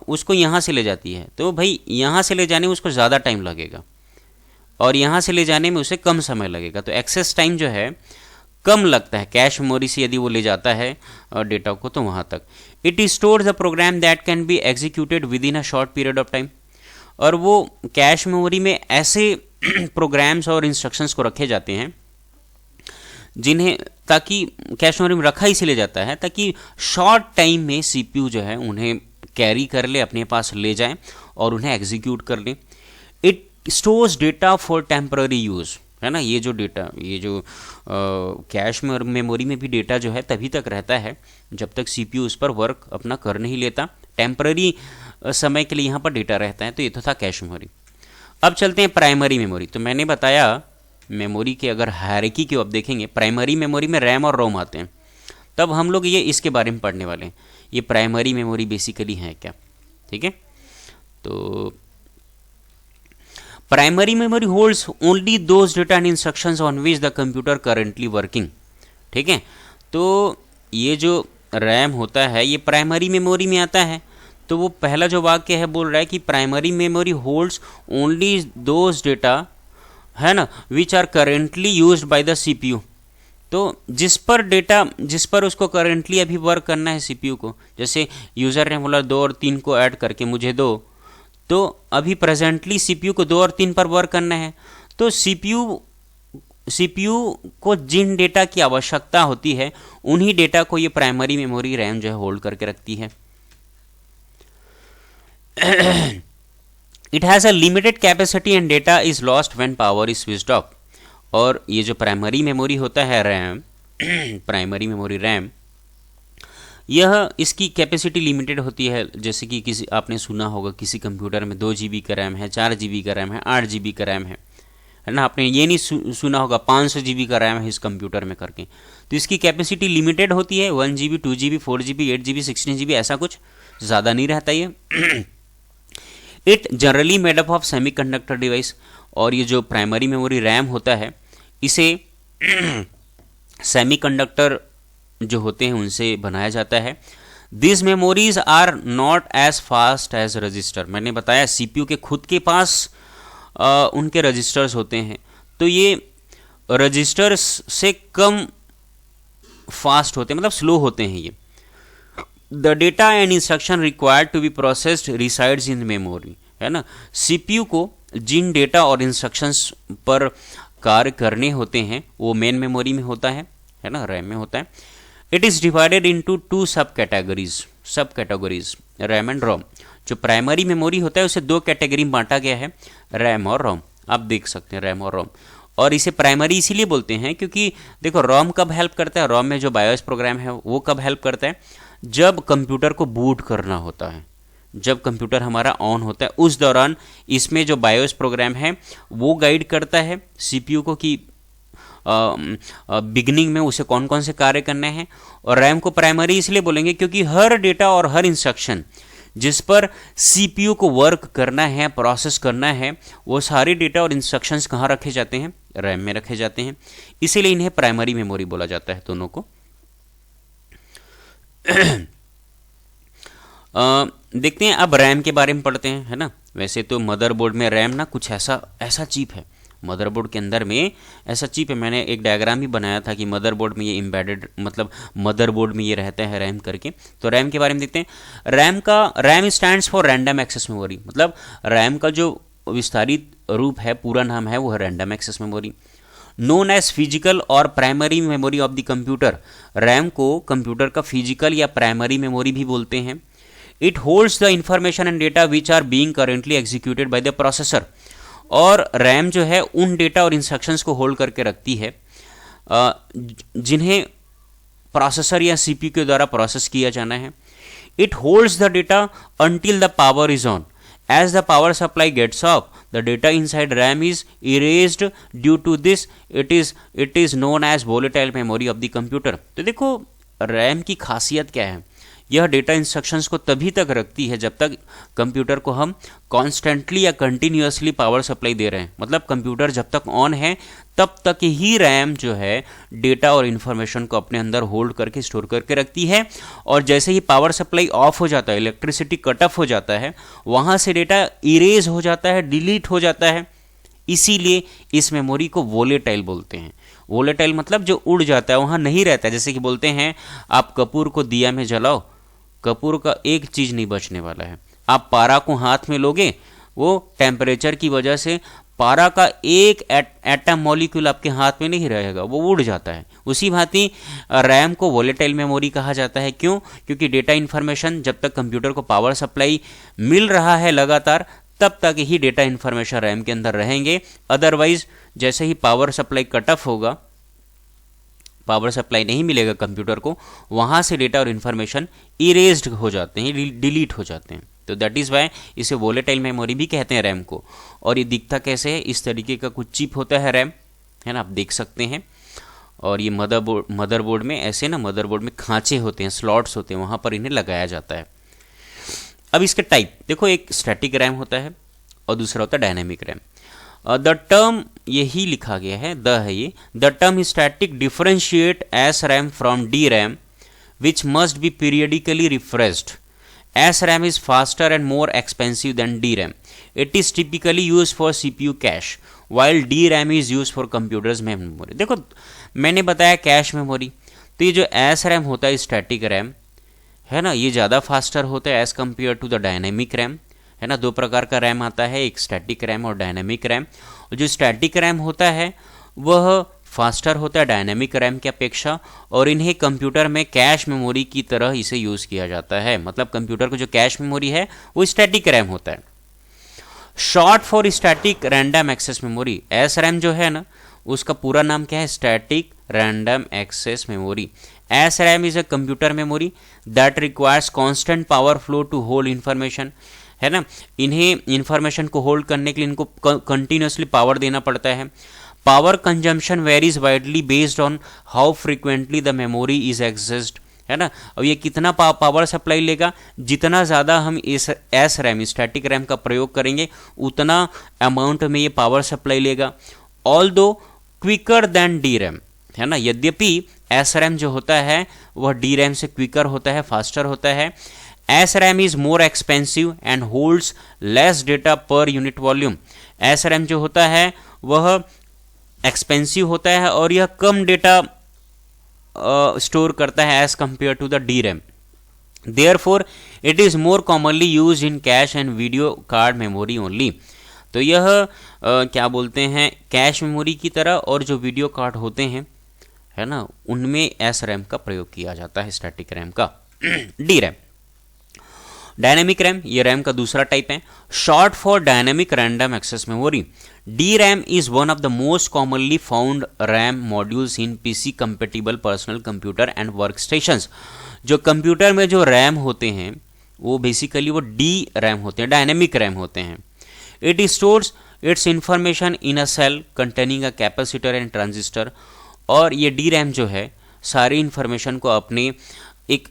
उसको यहाँ से ले जाती है, तो भाई यहाँ से ले जाने में उसको ज़्यादा टाइम लगेगा और यहाँ से ले जाने में उसे कम समय लगेगा। तो एक्सेस टाइम जो है कम लगता है कैश मेमोरी से यदि वो ले जाता है डेटा को तो वहाँ तक। It stores the program that can be executed within a short period of time. और वो कैश मेमोरी में ऐसे प्रोग्राम्स और इंस्ट्रक्शंस को रखे जाते हैं जिन्हें, ताकि कैश मेमोरी में रखा इसीलिए जाता है ताकि शॉर्ट टाइम में सीपीयू जो है उन्हें कैरी कर ले, अपने पास ले जाए और उन्हें एग्जीक्यूट कर ले। It stores data for temporary use, है ना। ये जो डेटा, ये जो कैश मेमोरी में भी डेटा जो है तभी तक रहता है जब तक सीपीयू उस पर वर्क अपना कर नहीं लेता। टेम्पररी समय के लिए यहाँ पर डेटा रहता है, तो ये तो था कैश मेमोरी। अब चलते हैं प्राइमरी मेमोरी। तो मैंने बताया मेमोरी के अगर हायरार्की की आप देखेंगे, प्राइमरी मेमोरी में रैम और रोम आते हैं, तब हम लोग ये इसके बारे में पढ़ने वाले हैं, ये प्राइमरी मेमोरी बेसिकली है क्या, ठीक है। तो primary memory holds only those data and instructions on which the computer currently working, ठीक है। तो ये जो रैम होता है ये प्राइमरी मेमोरी में आता है। तो वो पहला जो वाक्य है बोल रहा है कि primary memory holds only those data, है ना, which are currently used by the CPU. तो जिस पर उसको करेंटली अभी वर्क करना है सीपीयू को, जैसे यूज़र ने बोला 2 और 3 को ऐड करके मुझे दो, तो अभी प्रेजेंटली सीपीयू को 2 और 3 पर वर्क करना है। तो सीपीयू को जिन डेटा की आवश्यकता होती है उन्हीं डेटा को ये प्राइमरी मेमोरी रैम जो है होल्ड करके रखती है। It has a limited capacity and data is lost when power is switched off. और ये जो प्राइमरी मेमोरी होता है रैम, प्राइमरी मेमोरी रैम, यह इसकी कैपेसिटी लिमिटेड होती है। जैसे कि किसी आपने सुना होगा किसी कंप्यूटर में 2 GB का रैम है, 4 GB का रैम है, 8 GB का रैम है ना। आपने ये नहीं सुना होगा 500 GB का रैम है इस कंप्यूटर में करके। तो इसकी कैपेसिटी लिमिटेड होती है, 1 GB, 2 GB, 4 GB, 8 GB, 16 GB, ऐसा कुछ ज़्यादा नहीं रहता ये। It generally made up of semiconductor device. और ये जो प्राइमरी मेमोरी रैम होता है इसे सेमीकंडक्टर जो होते हैं उनसे बनाया जाता है। This memories are not as fast as register. मैंने बताया सीपीयू के खुद के पास उनके रजिस्टर्स होते हैं, तो ये रजिस्टर्स से कम फास्ट होते हैं, मतलब स्लो होते हैं ये। The data and instruction required to be processed resides in memory, है ना। सीपीयू को जिन डेटा और इंस्ट्रक्शंस पर कार्य करने होते हैं वो मेन मेमोरी में होता है ना, रैम में होता है। इट इज़ डिवाइडेड इनटू 2 सब कैटेगरीज रैम एंड रोम। जो प्राइमरी मेमोरी होता है उसे 2 कैटेगरी में बांटा गया है, रैम और रोम। आप देख सकते हैं रैम और रोम। और इसे प्राइमरी इसीलिए बोलते हैं क्योंकि देखो रोम कब हेल्प करता है, रोम में जो बायोस प्रोग्राम है वो कब हेल्प करता है, जब कंप्यूटर को बूट करना होता है, जब कंप्यूटर हमारा ऑन होता है उस दौरान इसमें जो बायोस प्रोग्राम है वो गाइड करता है सीपीयू को कि बिगनिंग में उसे कौन कौन से कार्य करने हैं। और रैम को प्राइमरी इसलिए बोलेंगे क्योंकि हर डेटा और हर इंस्ट्रक्शन जिस पर सीपीयू को वर्क करना है, प्रोसेस करना है, वो सारे डेटा और इंस्ट्रक्शंस कहाँ रखे जाते हैं, रैम में रखे जाते हैं। इसीलिए इन्हें प्राइमरी मेमोरी बोला जाता है दोनों को। देखते हैं अब रैम के बारे में पढ़ते हैं, है ना। वैसे तो मदरबोर्ड में रैम ना कुछ ऐसा चिप है, मदरबोर्ड के अंदर में ऐसा चिप है। मैंने एक डायग्राम भी बनाया था कि मदरबोर्ड में ये एम्बेडेड, मतलब मदरबोर्ड में ये रहता है रैम करके। तो रैम के बारे में देखते हैं। RAM stands for random access memory, मतलब रैम का जो विस्तारित रूप है, पूरा नाम है, वो है random access memory. Known as physical और primary memory of the computer. RAM को कंप्यूटर का फिजिकल या प्राइमरी मेमोरी भी बोलते हैं। It holds the information and data which are being currently executed by the processor. और रैम जो है उन डेटा और इंस्ट्रक्शंस को होल्ड करके रखती है जिन्हें प्रोसेसर या सीपीयू के द्वारा प्रोसेस किया जाना है। It holds the data until the power is on. As the power supply gets off, the data inside RAM is erased. Due to this, it is known as volatile memory of the computer. तो देखो RAM की खासियत क्या है, यह data instructions को तभी तक रखती है जब तक कंप्यूटर को हम कॉन्स्टेंटली या कंटिन्यूसली पावर सप्लाई दे रहे हैं। मतलब कंप्यूटर जब तक ऑन है तब तक ही रैम जो है डेटा और इन्फॉर्मेशन को अपने अंदर होल्ड करके स्टोर करके रखती है, और जैसे ही पावर सप्लाई ऑफ हो जाता है, इलेक्ट्रिसिटी कट ऑफ हो जाता है, वहाँ से डेटा इरेज हो जाता है, डिलीट हो जाता है। इसीलिए इस मेमोरी को वोलेटाइल बोलते हैं। वोलेटाइल मतलब जो उड़ जाता है, वहाँ नहीं रहता है। जैसे कि बोलते हैं आप कपूर को दिया में जलाओ, कपूर का एक चीज़ नहीं बचने वाला है। आप पारा को हाथ में लोगे, वो टेम्परेचर की वजह से पारा का एक एटम मॉलिक्यूल आपके हाथ में नहीं रहेगा, वो उड़ जाता है। उसी भांति रैम को वोलेटाइल मेमोरी कहा जाता है। क्यों? क्योंकि डेटा इन्फॉर्मेशन जब तक कंप्यूटर को पावर सप्लाई मिल रहा है लगातार, तब तक ही डेटा इन्फॉर्मेशन रैम के अंदर रहेंगे। अदरवाइज जैसे ही पावर सप्लाई कट ऑफ होगा, पावर सप्लाई नहीं मिलेगा कंप्यूटर को, वहाँ से डेटा और इन्फॉर्मेशन इरेज्ड हो जाते हैं, डिलीट हो जाते हैं। तो दैट इज़ वाई इसे वोलेटाइल मेमोरी भी कहते हैं रैम को। और ये दिखता कैसे है? इस तरीके का कुछ चिप होता है रैम, है ना, आप देख सकते हैं। और ये मदरबोर्ड में ऐसे ना, मदरबोर्ड में खांचे होते हैं, स्लॉट्स होते हैं, वहाँ पर इन्हें लगाया जाता है। अब इसके टाइप देखो, एक स्टैटिक रैम होता है और दूसरा होता है डायनेमिक रैम। द टर्म यही लिखा गया है, द है ये, the term static differentiate S RAM from D RAM which must be periodically refreshed. S RAM is faster and more expensive than D RAM. It is typically use for CPU cash while D RAM is use for computers memory. देखो मैंने बताया cache memory, तो ये जो S RAM होता है static RAM है ना, ये ज़्यादा फास्टर होता है as compare to the dynamic RAM, है ना. दो प्रकार का रैम आता है, एक स्टैटिक रैम और डायनेमिक रैम. जो स्टैटिक रैम होता है वह फास्टर होता है डायनेमिक रैम की अपेक्षा, और इन्हें कंप्यूटर में कैश मेमोरी की तरह इसे यूज़ किया जाता है. मतलब कंप्यूटर को जो कैश मेमोरी है वो स्टैटिक रैम होता है. Short for static random access memory, S RAM जो है ना उसका पूरा नाम क्या है, static random access memory. S RAM is a computer memory that requires constant power flow to hold information, है ना. इन्हें इंफॉर्मेशन को होल्ड करने के लिए इनको कंटिन्यूसली पावर देना पड़ता है. Power consumption varies widely based on how frequently the memory is accessed, है ना. अब ये कितना पावर सप्लाई लेगा, जितना ज़्यादा हम इस एस रैम स्टैटिक रैम का प्रयोग करेंगे उतना अमाउंट में ये पावर सप्लाई लेगा. ऑल दो क्विकर दैन डी रैम, है ना. यद्यपि एस रैम जो होता है वह डी रैम से क्विकर होता है, फास्टर होता है. S RAM is more expensive and holds less data per unit volume. S RAM जो होता है वह एक्सपेंसिव होता है और यह कम डेटा स्टोर करता है as compare to the D RAM. Therefore it is more commonly used in cache and video card memory only. तो यह क्या बोलते हैं, कैश मेमोरी की तरह और जो वीडियो कार्ड होते हैं, है ना, उनमें एस रैम का प्रयोग किया जाता है, स्टैटिक रैम का. डी रैम, डायनेमिक रैम, ये रैम का दूसरा टाइप है. Short for dynamic random access memory. DRAM is one of the most commonly found RAM modules in PC compatible personal computer and workstations. जो computer में जो RAM होते हैं वो बेसिकली वो DRAM होते हैं, डायनेमिक रैम होते हैं. It stores its information in a cell containing a capacitor and transistor. और ये DRAM जो है सारी इंफॉर्मेशन को अपने एक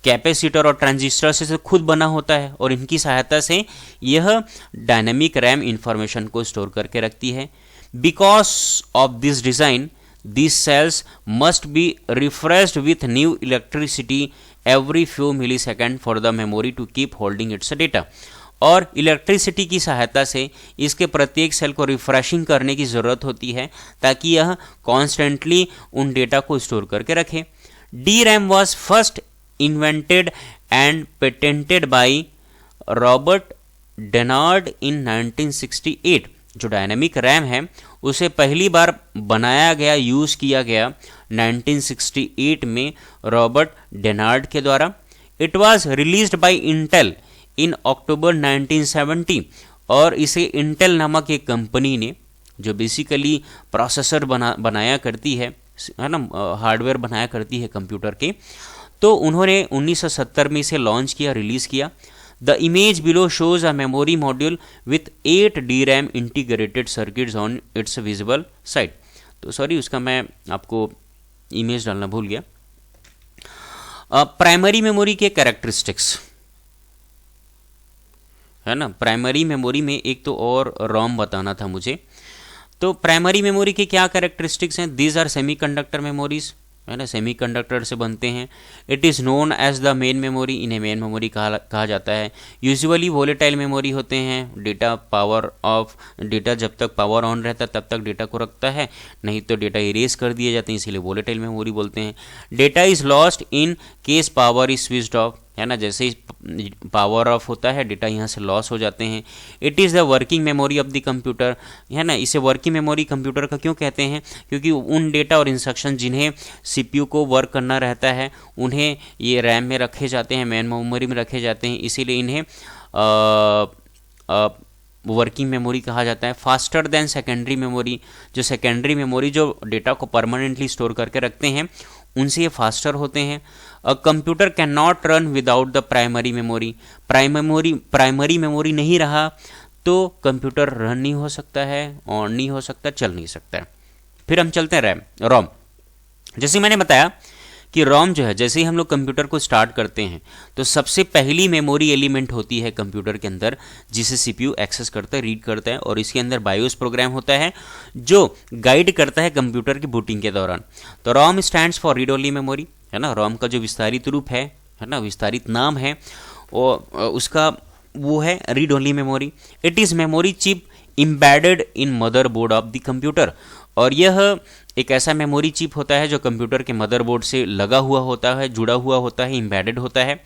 कैपेसिटर और ट्रांजिस्टर से खुद बना होता है, और इनकी सहायता से यह डायनेमिक रैम इंफॉर्मेशन को स्टोर करके रखती है. Because of this design this cells must be refreshed with new electricity every few millisecond for the memory to keep holding its data. और इलेक्ट्रिसिटी की सहायता से इसके प्रत्येक सेल को रिफ्रेशिंग करने की ज़रूरत होती है ताकि यह कॉन्स्टेंटली उन डेटा को स्टोर करके रखे. D RAM was first invented and patented by Robert Dennard in 1968. जो डायनेमिक रैम है उसे पहली बार बनाया गया, यूज़ किया गया 1968 में रॉबर्ट डेनार्ड के द्वारा. It was released by Intel in October 1970. और इसे इंटेल नामक एक कंपनी ने, जो बेसिकली प्रोसेसर बनाया करती है ना, हार्डवेयर बनाया करती है कंप्यूटर के, तो उन्होंने 1970 में इसे लॉन्च किया, रिलीज़ किया. The image below shows a memory module with 8 DRAM integrated circuits on it's visible side. तो सॉरी उसका मैं आपको इमेज डालना भूल गया. प्राइमरी मेमोरी के कैरेक्टरिस्टिक्स है ना, प्राइमरी मेमोरी में एक तो और रोम बताना था मुझे। तो प्राइमरी मेमोरी के क्या कैरेक्टरिस्टिक्स हैं? दीज आर सेमीकंडक्टर मेमोरीज, है ना, सेमीकंडक्टर से बनते हैं। It is known as the main memory, इन्हें मेन मेमोरी कहा जाता है। यूजुअली वोलेटाइल मेमोरी होते हैं। डेटा पावर ऑफ डेटा जब तक पावर ऑन रहता है तब तक डेटा को रखता है, नहीं तो डेटा इरेज कर दिए जाते हैं, इसीलिए वोलेटाइल मेमोरी बोलते हैं। Data is lost in case power is switched off, है ना, जैसे ही पावर ऑफ होता है डेटा यहाँ से लॉस हो जाते हैं। It is the working memory of the computer, है ना, इसे वर्किंग मेमोरी कंप्यूटर का क्यों कहते हैं? क्योंकि उन डेटा और इंस्ट्रक्शन जिन्हें सीपीयू को वर्क करना रहता है उन्हें ये रैम में रखे जाते हैं, मेन मेमोरी में रखे जाते हैं, इसीलिए इन्हें वर्किंग मेमोरी कहा जाता है। फास्टर देन सेकेंडरी मेमोरी, जो सेकेंडरी मेमोरी जो डेटा को परमानेंटली स्टोर करके रखते हैं उनसे ये फास्टर होते हैं। A computer can not run without the primary memory, primary memory नहीं रहा तो कंप्यूटर रन नहीं हो सकता है, ऑन नहीं हो सकता, चल नहीं सकता है। फिर हम चलते हैं रोम। जैसे मैंने बताया कि रोम जो है, जैसे ही हम लोग कंप्यूटर को स्टार्ट करते हैं तो सबसे पहली मेमोरी एलिमेंट होती है कंप्यूटर के अंदर जिसे सीपीयू एक्सेस करता है, रीड करता है, और इसके अंदर बायोस प्रोग्राम होता है जो गाइड करता है कंप्यूटर की बूटिंग के दौरान। तो रोम stands for read only memory, है ना, रोम का जो विस्तारित रूप है ना, विस्तारित नाम है उसका वो है read only memory. It is memory chip embedded in motherboard of the computer, और यह एक ऐसा मेमोरी चिप होता है जो कंप्यूटर के मदरबोर्ड से लगा हुआ होता है, जुड़ा हुआ होता है, इम्बेडेड होता है।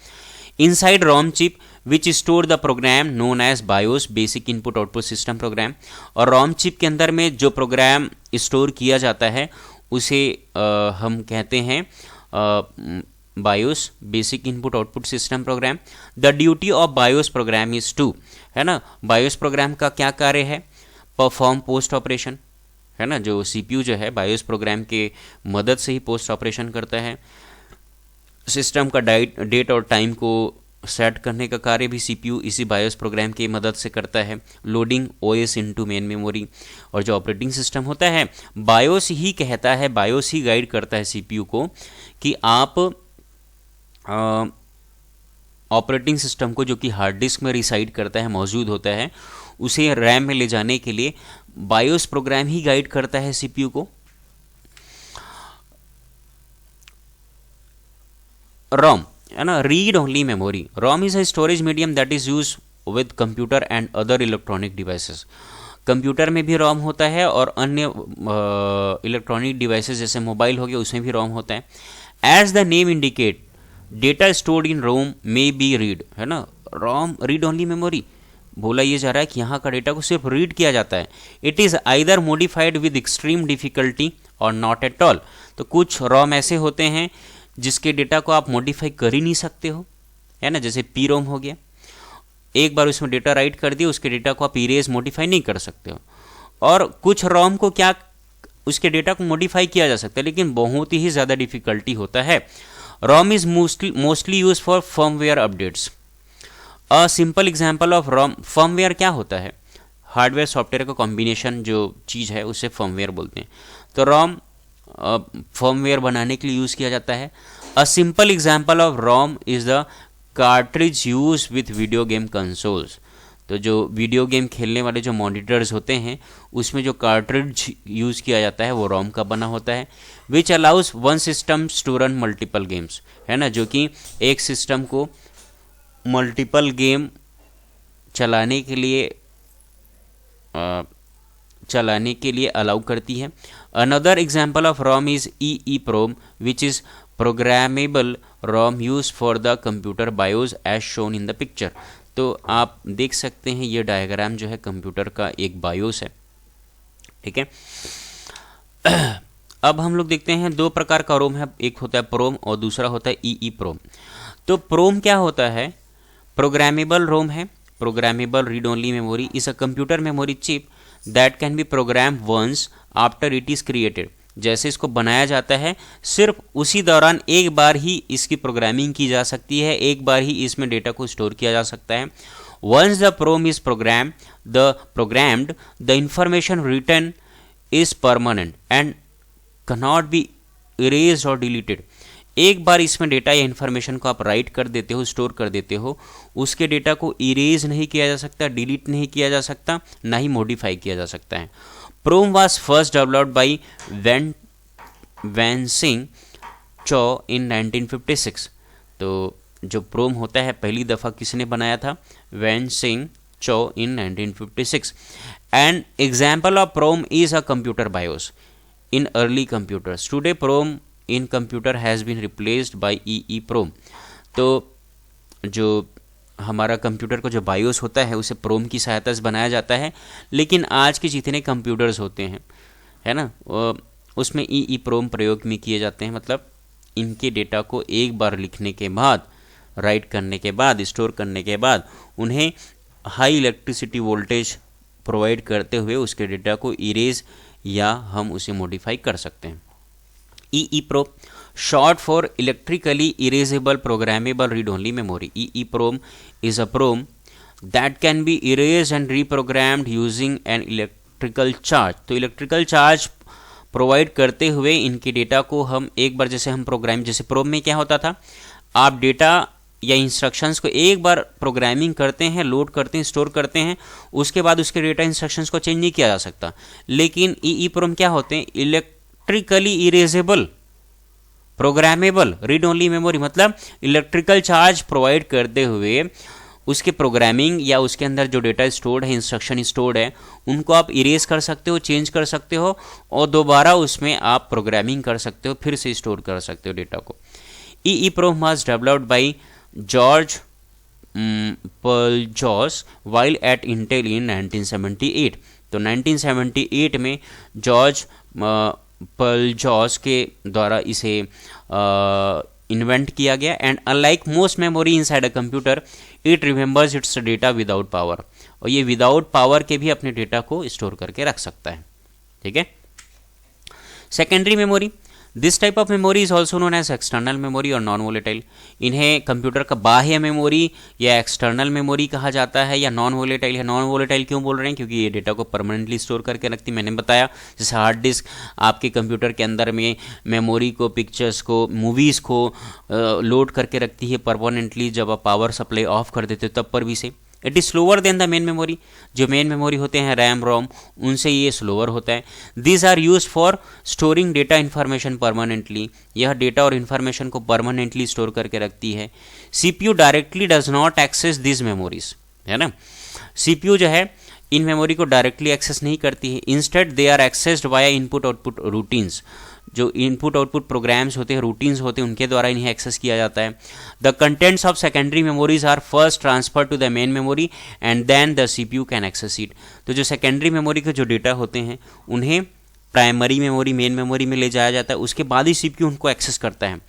Inside ROM chip which store the program known as BIOS, basic input output system program, और रोम चिप के अंदर में जो प्रोग्राम स्टोर किया जाता है उसे हम कहते हैं BIOS, basic input output system program. The duty of BIOS program is to, है ना, बायोस प्रोग्राम का क्या कार्य है? परफॉर्म पोस्ट ऑपरेशन, है ना, जो सीपीयू जो है बायोस प्रोग्राम के मदद से ही पोस्ट ऑपरेशन करता है। सिस्टम का डेट और टाइम को सेट करने का कार्य भी सीपीयू इसी बायोस प्रोग्राम की मदद से करता है। Loading OS into main memory, और जो ऑपरेटिंग सिस्टम होता है बायोस ही कहता है, बायोस ही गाइड करता है सीपीयू को कि आप ऑपरेटिंग सिस्टम को, जो कि हार्ड डिस्क में रिसाइड करता है, मौजूद होता है, उसे रैम में ले जाने के लिए बायोस प्रोग्राम ही गाइड करता है सीपीयू को। रोम, है ना, read only memory. ROM is a storage medium that is use with computer and other electronic devices. Computer में भी रोम होता है और अन्य इलेक्ट्रॉनिक डिवाइसेस जैसे मोबाइल हो गया उसमें भी रोम होता है। As the name indicate, data stored in ROM may be read, है ना, रोम रीड ओनली मेमोरी, बोला ये जा रहा है कि यहाँ का डेटा को सिर्फ रीड किया जाता है। It is either modified with extreme difficulty और नॉट एट ऑल। तो कुछ रोम ऐसे होते हैं जिसके डेटा को आप मॉडिफाई कर ही नहीं सकते हो, है ना, जैसे पी रोम हो गया, एक बार उसमें डेटा राइट कर दिया, उसके डेटा को आप इरेज मॉडिफाई नहीं कर सकते हो। और कुछ रोम को क्या, उसके डेटा को मॉडिफाई किया जा सकता है लेकिन बहुत ही ज़्यादा डिफिकल्टी होता है। ROM is mostly use for firmware updates. A simple example of ROM, firmware क्या होता है? हार्डवेयर सॉफ्टवेयर का कॉम्बिनेशन जो चीज़ है उसे फर्मवेयर बोलते हैं। तो रोम फर्मवेयर बनाने के लिए यूज़ किया जाता है। A simple example of ROM is the cartridge use with video game consoles. तो जो वीडियो गेम खेलने वाले जो मॉनिटर्स होते हैं उसमें जो कार्ट्रिज यूज़ किया जाता है वो रोम का बना होता है। Which allows one system to run multiple games, है ना, जो कि एक सिस्टम को मल्टीपल गेम चलाने के लिए अलाउ करती है। Another example of ROM is EEPROM which is programmable ROM use for the computer BIOS as shown in the picture. तो आप देख सकते हैं ये डायग्राम जो है कंप्यूटर का एक बायोस है, ठीक है। अब हम लोग देखते हैं दो प्रकार का रोम है, एक होता है प्रोम और दूसरा होता है EEPROM। तो प्रोम क्या होता है? प्रोग्रामेबल रोम है, programmable read only memory is a computer memory chip that can be program once after it is created. जैसे इसको बनाया जाता है सिर्फ उसी दौरान एक बार ही इसकी प्रोग्रामिंग की जा सकती है, एक बार ही इसमें डेटा को स्टोर किया जा सकता है। Once the PROM is programmed the information written is permanent and cannot be erased or deleted। एक बार इसमें डेटा या इन्फॉर्मेशन को आप राइट कर देते हो, स्टोर कर देते हो, उसके डेटा को इरेज नहीं किया जा सकता, डिलीट नहीं किया जा सकता, ना ही मॉडिफाई किया जा सकता है। प्रोम was first developed by वैनसिंग Chow in 1956। तो जो प्रोम होता है पहली दफ़ा किसने बनाया था? Wen Tsing Chow in 1956। An example of PROM is a computer BIOS in early computers. Today PROM in computer has been replaced by EEPROM। तो जो हमारा कंप्यूटर का जो बायोस होता है उसे प्रोम की सहायता से बनाया जाता है, लेकिन आज के जितने कंप्यूटर्स होते हैं, है ना, उसमें EEPROM प्रयोग में किए जाते हैं। मतलब इनके डेटा को एक बार लिखने के बाद, राइट करने के बाद, स्टोर करने के बाद उन्हें हाई इलेक्ट्रिसिटी वोल्टेज प्रोवाइड करते हुए उसके डेटा को इरेज या हम उसे मॉडिफाई कर सकते हैं। EEPROM short for electrically erasable programmable read-only memory. EEPROM is a PROM that can be erased and reprogrammed using an electrical charge. तो इलेक्ट्रिकल चार्ज प्रोवाइड करते हुए इनके डेटा को हम एक बार, जैसे हम प्रोग्राम, जैसे प्रोम में क्या होता था, आप डेटा या इंस्ट्रक्शंस को एक बार प्रोग्रामिंग करते हैं, लोड करते हैं, स्टोर करते हैं, उसके बाद उसके डेटा इंस्ट्रक्शंस को चेंज नहीं किया जा सकता। लेकिन EEPROM क्या होते हैं? Electrically erasable programmable read only memory. मतलब इलेक्ट्रिकल चार्ज प्रोवाइड करते हुए उसके प्रोग्रामिंग या उसके अंदर जो डेटा स्टोर्ड है, इंस्ट्रक्शन स्टोर्ड है, उनको आप इरेज कर सकते हो, चेंज कर सकते हो और दोबारा उसमें आप प्रोग्रामिंग कर सकते हो, फिर से स्टोर कर सकते हो डेटा को। EEPROM was developed by George Perlegos while at Intel in 1978। तो 1978 में जॉर्ज पर्लजॉस के द्वारा इसे इन्वेंट किया गया। And unlike most memory inside a computer it remembers it's data without power. और ये विदाउट पावर के भी अपने डेटा को स्टोर करके रख सकता है। ठीक है। Secondary memory, this type of memory is also known as external memory और नॉन वोलेटाइल। इन्हें कंप्यूटर का बाह्य मेमोरी या एक्सटर्नल मेमोरी कहा जाता है, या नॉन वोलेटाइल है। नॉन वोलेटाइल क्यों बोल रहे हैं? क्योंकि ये डेटा को परमानेंटली स्टोर करके रखती। मैंने बताया जैसे हार्ड डिस्क, आपके कंप्यूटर के अंदर में मेमोरी को, पिक्चर्स को, मूवीज़ को लोड करके रखती है परमानेंटली। जब आप पावर सप्लाई ऑफ कर देते हो तब पर भी से। It is slower than the main memory. जो मेन मेमोरी होते हैं रैम, रोम, उनसे ये स्लोअर होता है। These are use for storing data information permanently. यह डेटा और इन्फॉर्मेशन को परमानेंटली स्टोर करके रखती है। CPU directly does not access this memories, है ना। CPU जो है इन मेमोरी को डायरेक्टली एक्सेस नहीं करती है। Instead they are accessed via input output routines. जो इनपुट आउटपुट प्रोग्राम्स होते हैं, रूटीन्स होते हैं, उनके द्वारा इन्हें एक्सेस किया जाता है। The contents of secondary memories are first transfer to the main memory and then the CPU can access it. तो जो सेकेंडरी मेमोरी के जो डेटा होते हैं उन्हें प्राइमरी मेमोरी, मेन मेमोरी में ले जाया जाता है, उसके बाद ही CPU उनको एक्सेस करता है।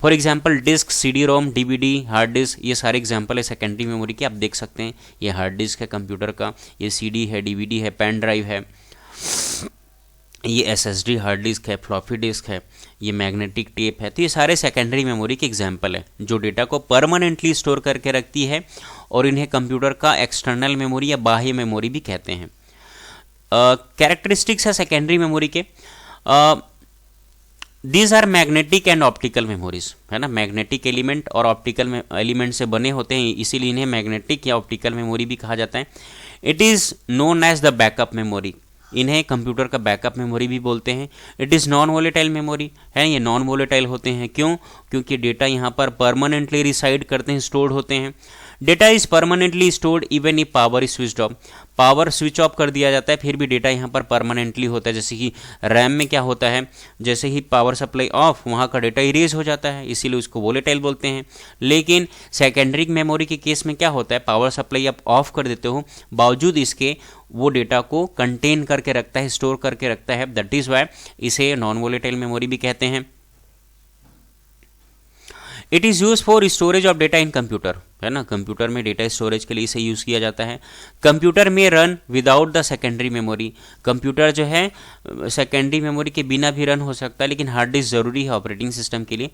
For example disk, CD-ROM, DVD, hard disk, ये सारे एग्जाम्पल है सेकेंडरी मेमोरी के। आप देख सकते हैं ये हार्ड डिस्क है कंप्यूटर का, ये CD है, DVD है, पेन ड्राइव है, ये SSD हार्ड डिस्क है, फ्लॉपी डिस्क है, ये मैग्नेटिक टेप है। तो ये सारे सेकेंडरी मेमोरी के एग्जाम्पल है जो डेटा को परमानेंटली स्टोर करके रखती है और इन्हें कंप्यूटर का एक्सटर्नल मेमोरी या बाह्य मेमोरी भी कहते हैं। कैरेक्टरिस्टिक्स है सेकेंडरी मेमोरी के। These are magnetic and optical memories, है ना। मैग्नेटिक एलिमेंट और ऑप्टिकल एलिमेंट से बने होते हैं, इसीलिए इन्हें मैग्नेटिक या ऑप्टिकल मेमोरी भी कहा जाता है। It is known as the backup memory. इन्हें कंप्यूटर का बैकअप मेमोरी भी बोलते हैं। It is non volatile memory है। ये नॉन वोलेटाइल होते हैं, क्यों? क्योंकि डेटा यहाँ पर परमानेंटली रिसाइड करते हैं, स्टोर्ड होते हैं। Data is permanently stored even if power is switch off. Power switch off कर दिया जाता है फिर भी डेटा यहाँ पर परमानेंटली होता है। जैसे कि रैम में क्या होता है, जैसे ही पावर सप्लाई ऑफ वहाँ का डेटा इरेज हो जाता है, इसीलिए उसको वोलेटाइल बोलते हैं। लेकिन सेकेंडरी मेमोरी के केस में क्या होता है, पावर सप्लाई आप ऑफ कर देते हो, बावजूद इसके वो डेटा को कंटेन करके रखता है, स्टोर करके रखता है। दैट इज़ वाई इसे नॉन वोलेटाइल मेमोरी भी कहते हैं। It is use for storage of data in computer, है ना। कंप्यूटर में डेटा स्टोरेज के लिए इसे यूज़ किया जाता है। कंप्यूटर में run without the secondary memory. Computer जो है सेकेंडरी मेमोरी के बिना भी रन हो सकता है, लेकिन हार्ड डिस्क ज़रूरी है ऑपरेटिंग सिस्टम के लिए।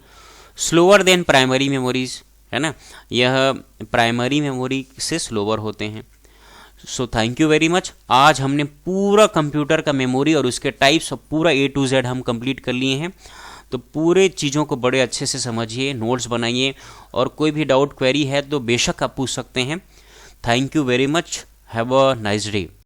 स्लोअर देन प्राइमरी मेमोरीज, है ना। यह प्राइमरी मेमोरी से स्लोअर होते हैं। So thank you very much. आज हमने पूरा कंप्यूटर का मेमोरी और उसके टाइप्स पूरा A to Z हम कंप्लीट कर लिए हैं। तो पूरे चीज़ों को बड़े अच्छे से समझिए, नोट्स बनाइए, और कोई भी डाउट क्वेरी है तो बेशक आप पूछ सकते हैं। Thank you very much, have a nice day.